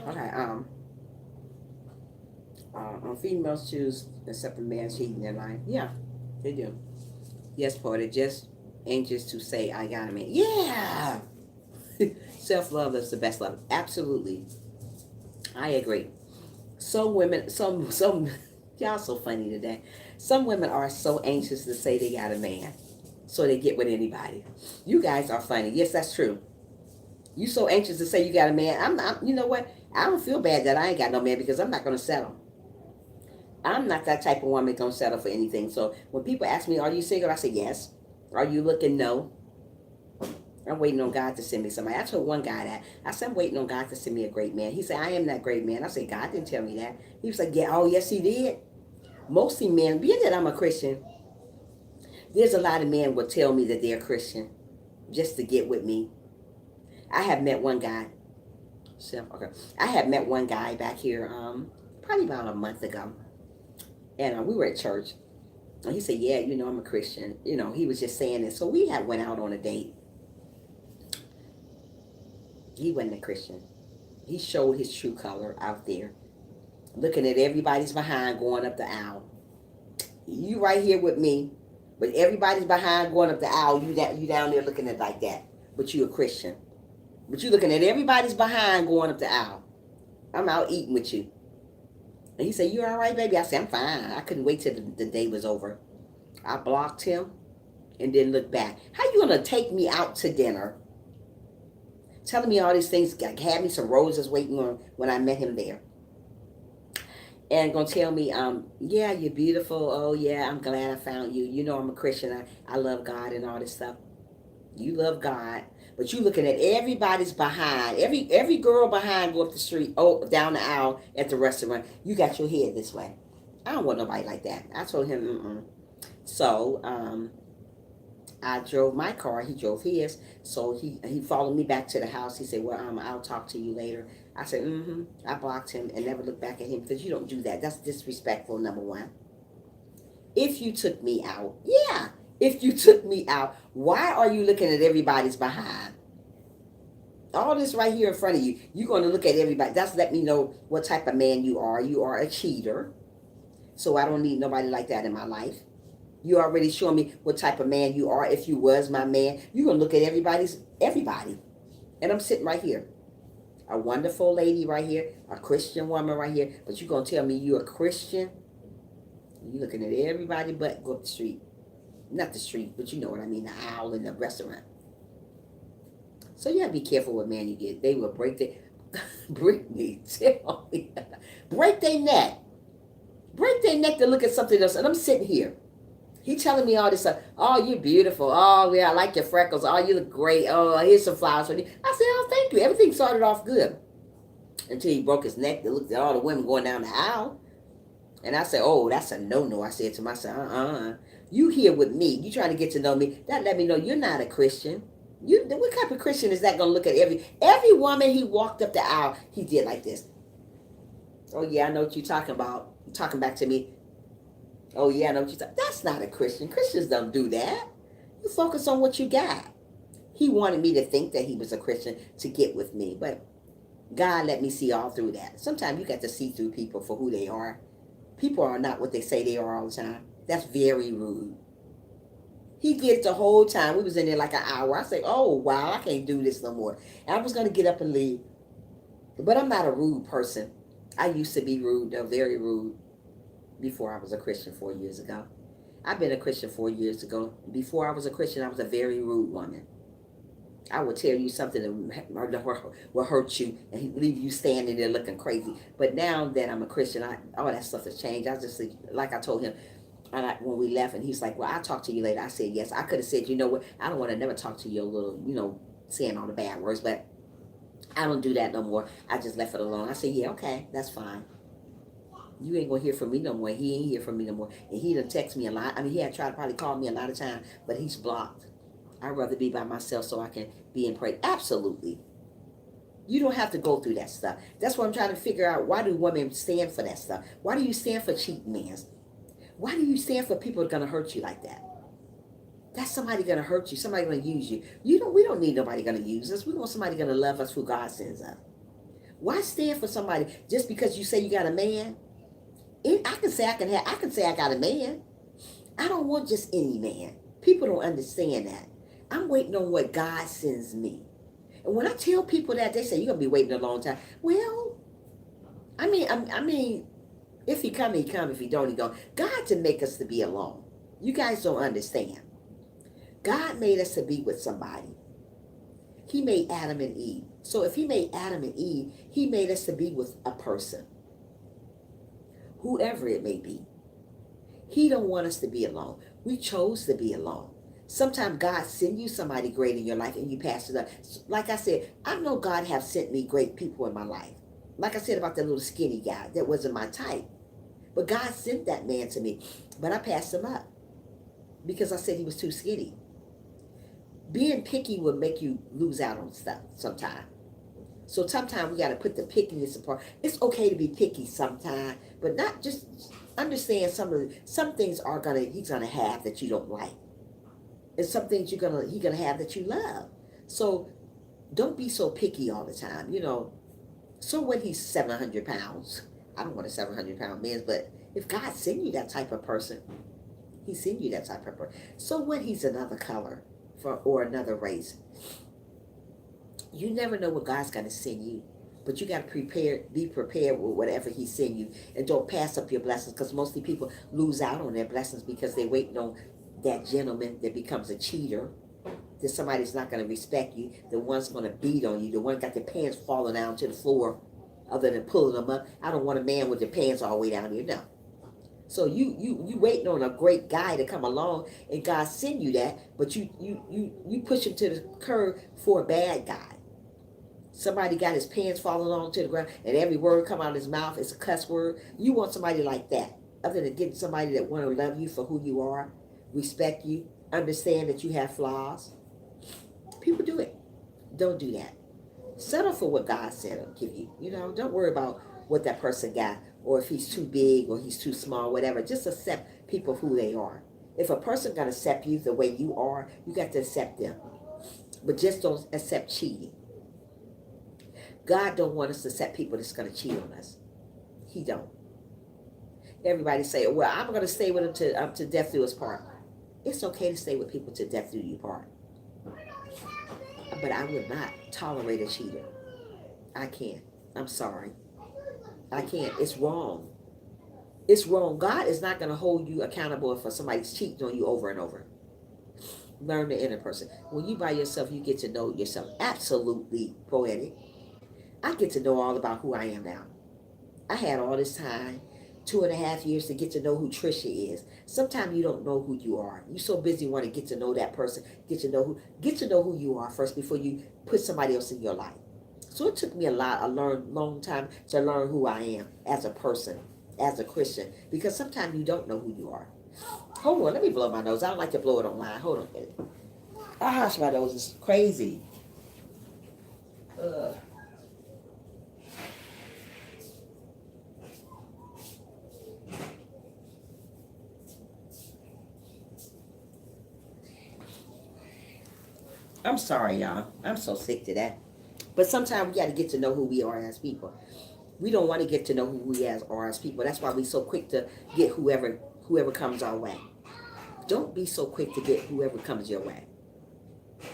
Okay, females choose accept a man cheating their life. Yeah, they do. Yes, Porter, just anxious to say I got a man. Yeah! Self-love is the best love. Absolutely. I agree. Some women, y'all so funny today. Some women are so anxious to say they got a man, so they get with anybody. You guys are funny. Yes, that's true. You so anxious to say you got a man. I'm not, you know what? I don't feel bad that I ain't got no man because I'm not going to settle. I'm not that type of woman going to settle for anything. So when people ask me, are you single? I say, yes. Are you looking? No. I'm waiting on God to send me somebody. I told one guy that. I said, I'm waiting on God to send me a great man. He said, I am that great man. I said, God didn't tell me that. He was like, yeah, oh, yes, he did. Mostly men, being that I'm a Christian, there's a lot of men will tell me that they're Christian just to get with me. I have met one guy. Okay. I had met one guy back here probably about a month ago. And we were at church. And he said, yeah, I'm a Christian. He was just saying it. So we had went out on a date. He wasn't a Christian. He showed his true color out there. Looking at everybody's behind going up the aisle. You right here with me. But everybody's behind going up the aisle. You down there looking at like that. But you a Christian. But you looking at everybody's behind going up the aisle. I'm out eating with you. And he said, you all right, baby? I said, I'm fine. I couldn't wait till the day was over. I blocked him and then looked back. How you going to take me out to dinner? Telling me all these things, had me some roses waiting on when I met him there. And going to tell me, yeah, you're beautiful. Oh, yeah, I'm glad I found you. I'm a Christian. I love God and all this stuff. You love God. But you looking at everybody's behind, every girl behind go up the street, oh, down the aisle at the restaurant. You got your head this way. I don't want nobody like that. I told him, mm-mm. So I drove my car. He drove his. So he followed me back to the house. He said, well, I'll talk to you later. I said, mm-hmm. I blocked him and never looked back at him because you don't do that. That's disrespectful, number one. If you took me out, yeah. If you took me out, why are you looking at everybody's behind? All this right here in front of you, you're going to look at everybody. That's let me know what type of man you are. You are a cheater. So I don't need nobody like that in my life. You already showing me what type of man you are. If you was my man, you're going to look at everybody. And I'm sitting right here. A wonderful lady right here. A Christian woman right here. But you're going to tell me you're a Christian? You're looking at everybody but go up the street. Not the street, but you know what I mean. The aisle in the restaurant. So you gotta be careful what man you get. They will break their Brittany, tell me. Break their neck. Break their neck to look at something else. And I'm sitting here. He telling me all this stuff. Oh, you're beautiful. Oh, yeah, I like your freckles. Oh, you look great. Oh, here's some flowers for you. I said, oh, thank you. Everything started off good. Until he broke his neck. They looked at all the women going down the aisle. And I said, oh, that's a no-no. I said to myself, You here with me. You trying to get to know me. That let me know you're not a Christian. What type of Christian is that going to look at every woman he walked up the aisle, he did like this. Oh, yeah, I know what you're talking about. You're talking back to me. Oh, yeah, I know what you're talking about. That's not a Christian. Christians don't do that. You focus on what you got. He wanted me to think that he was a Christian to get with me. But God let me see all through that. Sometimes you got to see through people for who they are. People are not what they say they are all the time. That's very rude. He did it the whole time. We was in there like an hour. I said, oh, wow, I can't do this no more. And I was going to get up and leave. But I'm not a rude person. I used to be rude, though, very rude, before I was a Christian 4 years ago. I've been a Christian 4 years ago. Before I was a Christian, I was a very rude woman. I would tell you something that will hurt you and leave you standing there looking crazy. But now that I'm a Christian, all that stuff has changed. I just, like I told him, when we left, and he's like, well, I'll talk to you later. I said, yes. I could have said, you know what, I don't want to never talk to you a little, saying all the bad words, but I don't do that no more. I just left it alone. I said, yeah, okay, that's fine. You ain't going to hear from me no more. He ain't hear from me no more. And he done text me a lot. I mean, he had tried to probably call me a lot of times, but he's blocked. I'd rather be by myself so I can be in prayer. Absolutely. You don't have to go through that stuff. That's what I'm trying to figure out. Why do women stand for that stuff? Why do you stand for cheating men? Why do you stand for people that are going to hurt you like that? That's somebody going to hurt you. Somebody going to use you. We don't need nobody going to use us. We want somebody going to love us who God sends us. Why stand for somebody just because you say you got a man? I can say I got a man. I don't want just any man. People don't understand that. I'm waiting on what God sends me. And when I tell people that, they say, you're going to be waiting a long time. Well, I mean, if he come, he come. If he don't, he don't. God didn't make us to be alone. You guys don't understand. God made us to be with somebody. He made Adam and Eve. So if he made Adam and Eve, he made us to be with a person. Whoever it may be. He don't want us to be alone. We chose to be alone. Sometimes God send you somebody great in your life and you pass it up. Like I said, I know God have sent me great people in my life. Like I said about that little skinny guy, that wasn't my type. But God sent that man to me. But I passed him up because I said he was too skinny. Being picky will make you lose out on stuff sometimes. So sometimes we got to put the pickiness apart. It's okay to be picky sometimes, but not just understand some things he's gonna have that you don't like. And some things he's gonna have that you love. So don't be so picky all the time. So when he's 700 pounds, I don't want a 700-pound man, but if God send you that type of person, he send you that type of person. So when he's another color or another race, you never know what God's going to send you. But you got to be prepared with whatever he send you. And don't pass up your blessings, because mostly people lose out on their blessings because they're waiting on that gentleman that becomes a cheater. That somebody's not going to respect you. The one's going to beat on you. The one got their pants falling down to the floor other than pulling them up. I don't want a man with their pants all the way down here. No. So you waiting on a great guy to come along, and God send you that, but you push him to the curb for a bad guy. Somebody got his pants falling on to the ground, and every word come out of his mouth is a cuss word. You want somebody like that, other than getting somebody that want to love you for who you are, respect you, understand that you have flaws. People do it. Don't do that. Settle for what God said He'll give you. You know, don't worry about what that person got, or if he's too big or he's too small, whatever. Just accept people who they are. If a person gonna accept you the way you are, you got to accept them. But just don't accept cheating. God don't want us to accept people that's gonna cheat on us. He don't. Everybody say, "Well, I'm gonna stay with him to death do us part." It's okay to stay with people to death do you part, but I would not tolerate a cheater. I can't. I'm sorry. I can't. It's wrong. It's wrong. God is not going to hold you accountable for somebody's cheating on you over and over. Learn the inner person. When you by yourself, you get to know yourself. Absolutely poetic. I get to know all about who I am now. I had all this time, 2.5 years to get to know who Trisha is. Sometimes you don't know who you are. You're so busy wanting to get to know that person, get to know who you are first before you put somebody else in your life. So it took me a long time to learn who I am as a person, as a Christian, because sometimes you don't know who you are. Hold on, let me blow my nose. I don't like to blow it online. Hold on a minute. Gosh, my nose is crazy. Ugh. I'm sorry, y'all. I'm so sick to that. But sometimes we got to get to know who we are as people. We don't want to get to know who we are as people. That's why we so quick to get whoever comes our way. Don't be so quick to get whoever comes your way.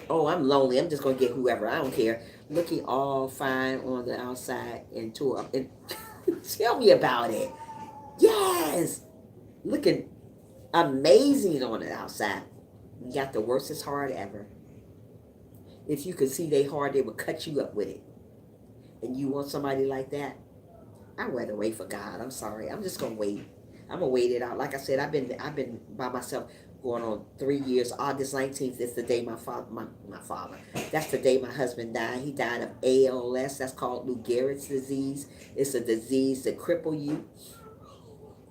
Oh, I'm lonely. I'm just gonna get whoever. I don't care. Looking all fine on the outside and tore up. And tell me about it. Yes, looking amazing on the outside. You got the worstest heart ever. If you could see their heart, they would cut you up with it. And you want somebody like that? I'd rather wait for God. I'm sorry. I'm just gonna wait. I'm gonna wait it out. Like I said, I've been by myself going on 3 years. August 19th is the day my father. That's the day my husband died. He died of ALS. That's called Lou Gehrig's disease. It's a disease that cripple you.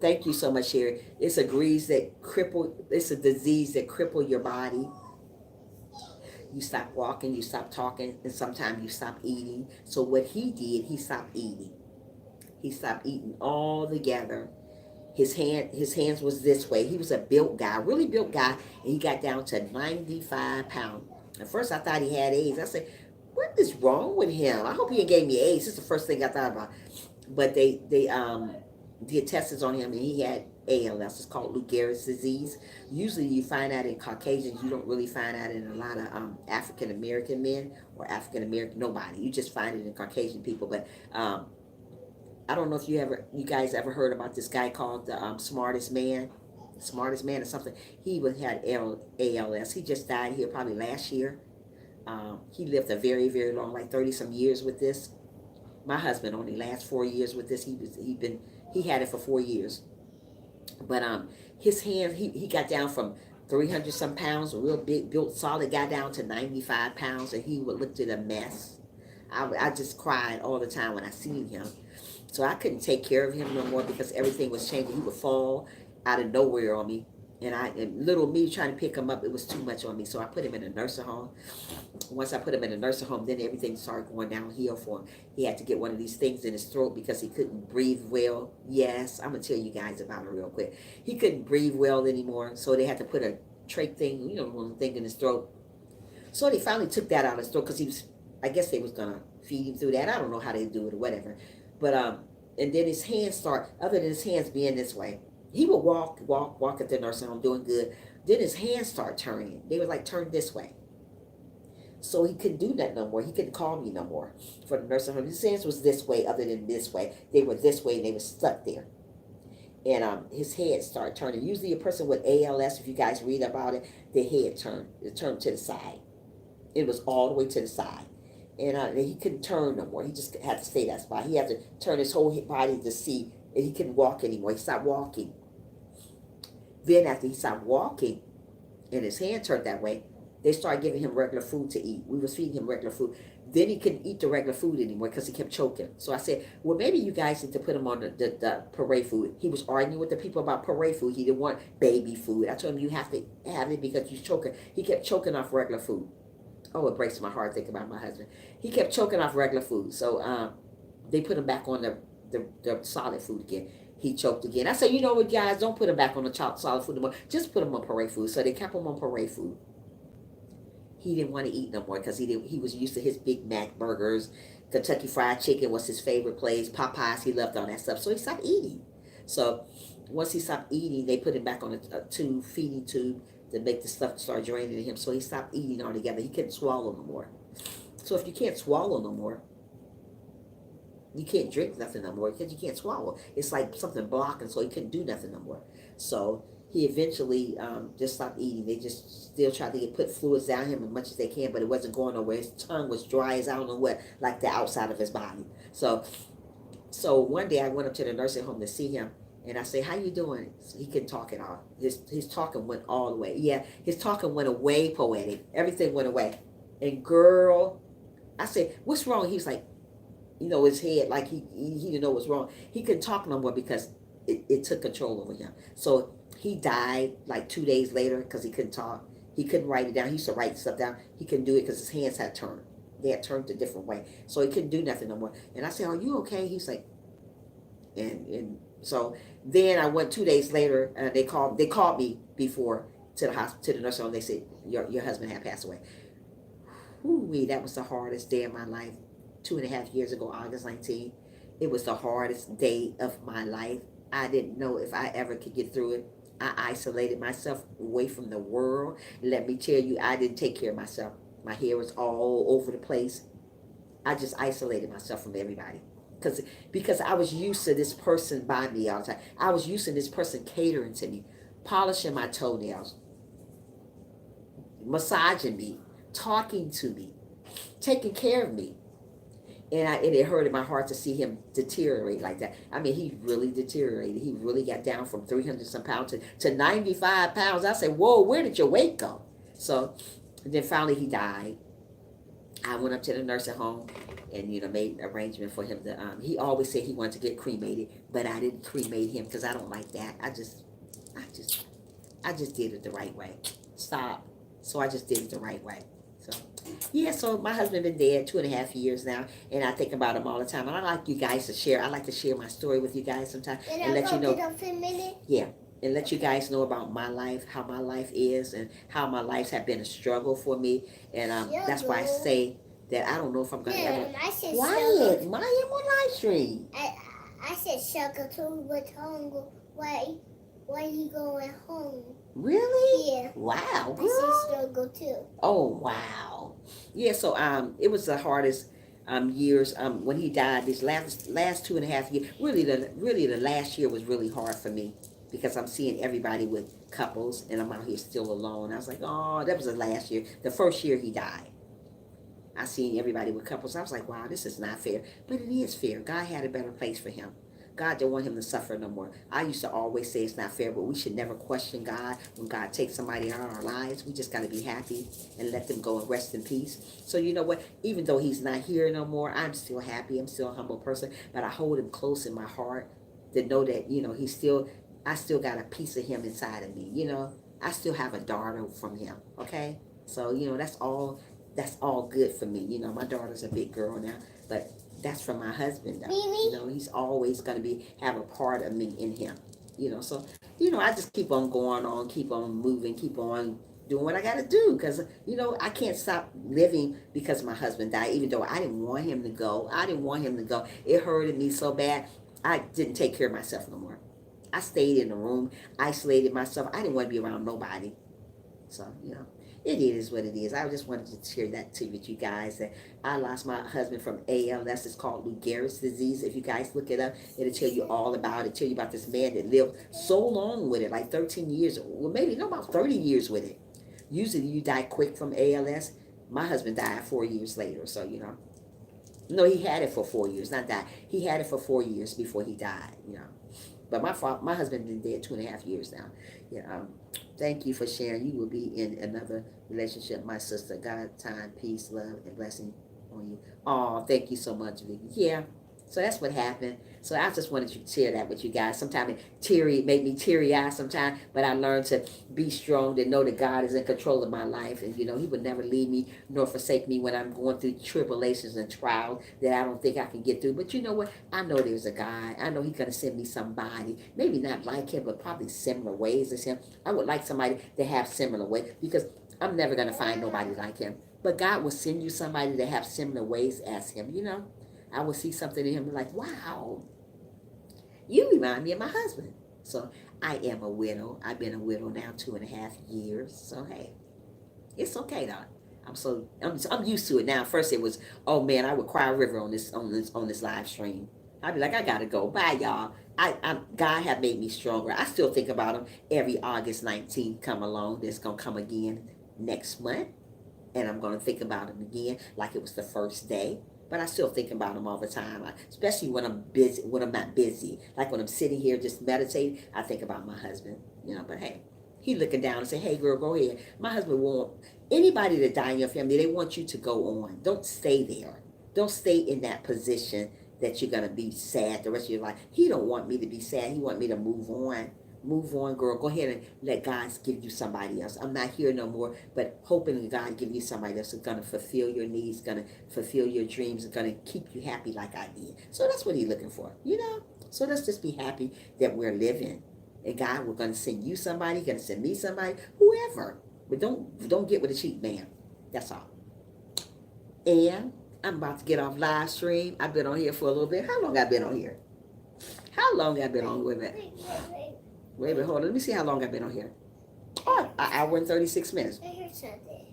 Thank you so much, Sherry. It's a disease that cripple your body. You stop walking, you stop talking, and sometimes you stop eating. So what he did, he stopped eating. He stopped eating altogether. His hands was this way. He was a built guy, really built guy, and he got down to 95 pounds. At first I thought he had AIDS. I said, what is wrong with him? I hope he ain't gave me AIDS. That's the first thing I thought about. But they did tests on him, and he had ALS. It's called Lou Gehrig's disease. Usually you find that in Caucasians. You don't really find that in a lot of African American men or African American nobody. You just find it in Caucasian people. But I don't know if you guys ever heard about this guy called the smartest man or something. He had ALS. He just died here probably last year. He lived a very, very long, like 30 some years with this. My husband only last 4 years with this. He had it for 4 years. But his hands, he got down from 300 some pounds, a real big, built solid, got down to 95 pounds, and he would look at a mess. I just cried all the time when I seen him. So I couldn't take care of him no more because everything was changing. He would fall out of nowhere on me. And little me trying to pick him up, it was too much on me. So I put him in a nursing home. Once I put him in a nursing home, then everything started going downhill for him. He had to get one of these things in his throat because he couldn't breathe well. Yes, I'm going to tell you guys about it real quick. He couldn't breathe well anymore, so they had to put a trach thing, one thing in his throat. So they finally took that out of his throat because I guess they was going to feed him through that. I don't know how they do it or whatever. But, and then his hands other than his hands being this way, he would walk at the nursing home doing good. Then his hands start turning. They were like turned this way. So he couldn't do that no more. He couldn't call me no more for the nursing home. His hands was this way other than this way. They were this way and they were stuck there. And his head started turning. Usually a person with ALS, if you guys read about it, their head turned to the side. It was all the way to the side. And he couldn't turn no more. He just had to stay that spot. He had to turn his whole body to see, and he couldn't walk anymore. He stopped walking. Then after he stopped walking and his hand turned that way, they started giving him regular food to eat. We was feeding him regular food. Then he couldn't eat the regular food anymore because he kept choking. So I said, well, maybe you guys need to put him on the parade food. He was arguing with the people about parade food. He didn't want baby food. I told him, you have to have it because you're choking. He kept choking off regular food. Oh, it breaks my heart thinking about my husband. He kept choking off regular food. So they put him back on the solid food again. He choked again. I said, you know what, guys, don't put him back on the solid food anymore. Just put him on parade food. So they kept him on parade food. He didn't want to eat no more because he was used to his Big Mac burgers. Kentucky Fried Chicken was his favorite place. Popeyes, he loved all that stuff. So he stopped eating. So once he stopped eating, they put him back on a tube, feeding tube, to make the stuff start draining to him. So he stopped eating altogether. He couldn't swallow no more. So if you can't swallow no more, you can't drink nothing no more because you can't swallow. It's like something blocking, so he couldn't do nothing no more. So he eventually just stopped eating. They just still tried to put fluids down him as much as they can, but it wasn't going nowhere. His tongue was dry as I don't know what, like the outside of his body. So one day I went up to the nursing home to see him, and I say, how you doing? So he couldn't talk at all. His talking went all the way. Yeah, his talking went away, poetic. Everything went away. And girl, I said, what's wrong? He's like, his head, like he didn't know what's wrong. He couldn't talk no more because it took control over him. So he died like 2 days later because he couldn't talk. He couldn't write it down. He used to write stuff down. He couldn't do it because his hands had turned. They had turned a different way. So he couldn't do nothing no more. And I said, are you okay? He's like, and so then I went 2 days later, and they called me before to the hospital, to the nursing home. They said, your husband had passed away. Whoo-wee, that was the hardest day of my life. 2.5 years ago, August 19th. It was the hardest day of my life. I didn't know if I ever could get through it. I isolated myself away from the world. Let me tell you, I didn't take care of myself. My hair was all over the place. I just isolated myself from everybody. Because I was used to this person by me all the time. I was used to this person catering to me, polishing my toenails, massaging me, talking to me, taking care of me. And it hurted my heart to see him deteriorate like that. I mean, he really deteriorated. He really got down from 300 some pounds to 95 pounds. I said, whoa, where did your weight go? So then finally he died. I went up to the nursing home and made an arrangement for him to he always said he wanted to get cremated, but I didn't cremate him because I don't like that. I just did it the right way. Stop. So I just did it the right way. So yeah, so my husband been dead 2.5 years now, and I think about him all the time. And I like you guys to share. I like to share my story with you guys sometimes and let you know. Yeah, and let you guys know about my life, how my life is, and how my lives have been a struggle for me. And that's why I say that I don't know if I'm gonna ever. I said Quiet, Maya, I'm on live stream. I said sugar too, but why you going home? Really? Yeah. Wow, girl. I said struggle too. Oh wow. Yeah. So it was the hardest years when he died. These last 2.5 years. Really the last year was really hard for me because I'm seeing everybody with couples and I'm out here still alone. I was like, oh, that was the last year. The first year he died, I seen everybody with couples. I was like, wow, this is not fair. But it is fair. God had a better place for him. God didn't want him to suffer no more. I used to always say it's not fair, but we should never question God when God takes somebody out of our lives. We just got to be happy and let them go and rest in peace. So you know what? Even though he's not here no more, I'm still happy. I'm still a humble person, but I hold him close in my heart to know that, I still got a piece of him inside of me. I still have a daughter from him. Okay. So, that's all good for me. My daughter's a big girl now, but that's from my husband though. He's always going to have a part of me in him. So I just keep on going on, keep on moving, keep on doing what I got to do because I can't stop living because my husband died, even though I didn't want him to go. It hurted me so bad. I didn't take care of myself no more. I stayed in the room, isolated myself. I didn't want to be around nobody. So it is what it is. I just wanted to share that with you guys that I lost my husband from ALS. It's called Lou Gehrig's disease. If you guys look it up, it'll tell you all about it. Tell you about this man that lived so long with it, like 13 years, well, maybe about 30 years with it. Usually you die quick from ALS. My husband died 4 years later. So, no, he had it for 4 years, not died. He had it for 4 years before he died, But my husband been dead 2.5 years now. Yeah. Thank you for sharing. You will be in another relationship, my sister. God, time, peace, love, and blessing on you. Oh, thank you so much, Vicky. Yeah. So that's what happened. So I just wanted to share that with you guys. Sometimes it made me teary eyed sometimes, but I learned to be strong, to know that God is in control of my life, and He would never leave me nor forsake me when I'm going through tribulations and trials that I don't think I can get through. But you know what? I know there's a God. I know He's gonna send me somebody, maybe not like Him, but probably similar ways as Him. I would like somebody to have similar ways, because I'm never gonna find nobody like Him. But God will send you somebody that have similar ways as Him. I will see something in Him like, wow, you remind me of my husband. So I am a widow. I've been a widow now 2.5 years. So hey, it's okay though. I'm used to it now. First it was, oh man, I would cry a river on this live stream. I'd be like, I gotta go. Bye y'all. God have made me stronger. I still think about him every August 19th come along. That's gonna come again next month. And I'm gonna think about him again like it was the first day. But I still think about him all the time, especially when I'm busy, when I'm not busy. Like when I'm sitting here just meditating, I think about my husband. But hey, he looking down and say, "Hey, girl, go ahead." My husband won't. Anybody that die in your family, they want you to go on. Don't stay there. Don't stay in that position that you're gonna be sad the rest of your life. He don't want me to be sad. He want me to move on. Move on, girl. Go ahead and let God give you somebody else. I'm not here no more, but hoping that God give you somebody else that's gonna fulfill your needs, gonna fulfill your dreams, and gonna keep you happy like I did. So that's what He's looking for. So let's just be happy that we're living, and God, we're gonna send you somebody, gonna send me somebody, whoever. But don't get with a cheap man. That's all. And I'm about to get off live stream. I've been on here for a little bit. How long I been on here? How long I been on with it? Wait a minute, hold on. Let me see how long I've been on here. Oh, an hour and 36 minutes. I heard something.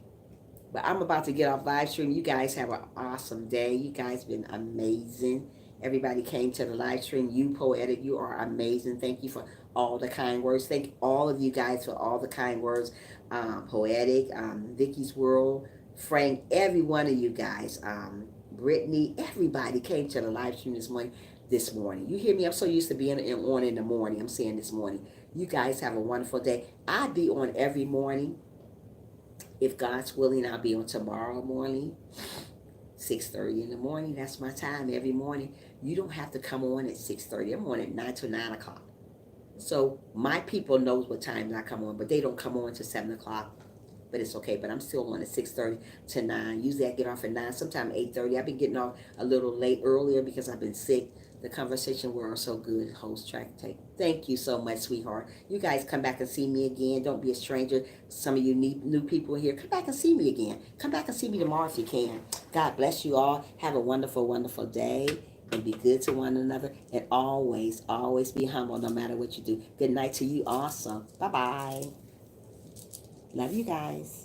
But I'm about to get off live stream. You guys have an awesome day. You guys been amazing. Everybody came to the live stream. You, Poetic, you are amazing. Thank you for all the kind words. Thank all of you guys for all the kind words. Poetic, Vicky's World, Frank, every one of you guys. Brittany, everybody came to the live stream this morning. You hear me? I'm so used to being on in the morning. I'm saying this morning. You guys have a wonderful day. I'll be on every morning. If God's willing, I'll be on tomorrow morning, 6:30 in the morning. That's my time every morning. You don't have to come on at 6:30. I'm on at 9 to 9 o'clock. So my people knows what time I come on, but they don't come on to 7 o'clock. But it's okay. But I'm still on at 6:30 to 9. Usually I get off at 9, sometimes 8:30. I've been getting off a little late earlier because I've been sick. The conversation were so good. Host track take. Thank you so much, sweetheart. You guys come back and see me again. Don't be a stranger. Some of you new people here, come back and see me again. Come back and see me tomorrow if you can. God bless you all. Have a wonderful, wonderful day. And be good to one another. And always, always be humble no matter what you do. Good night to you also. Bye-bye. Love you guys.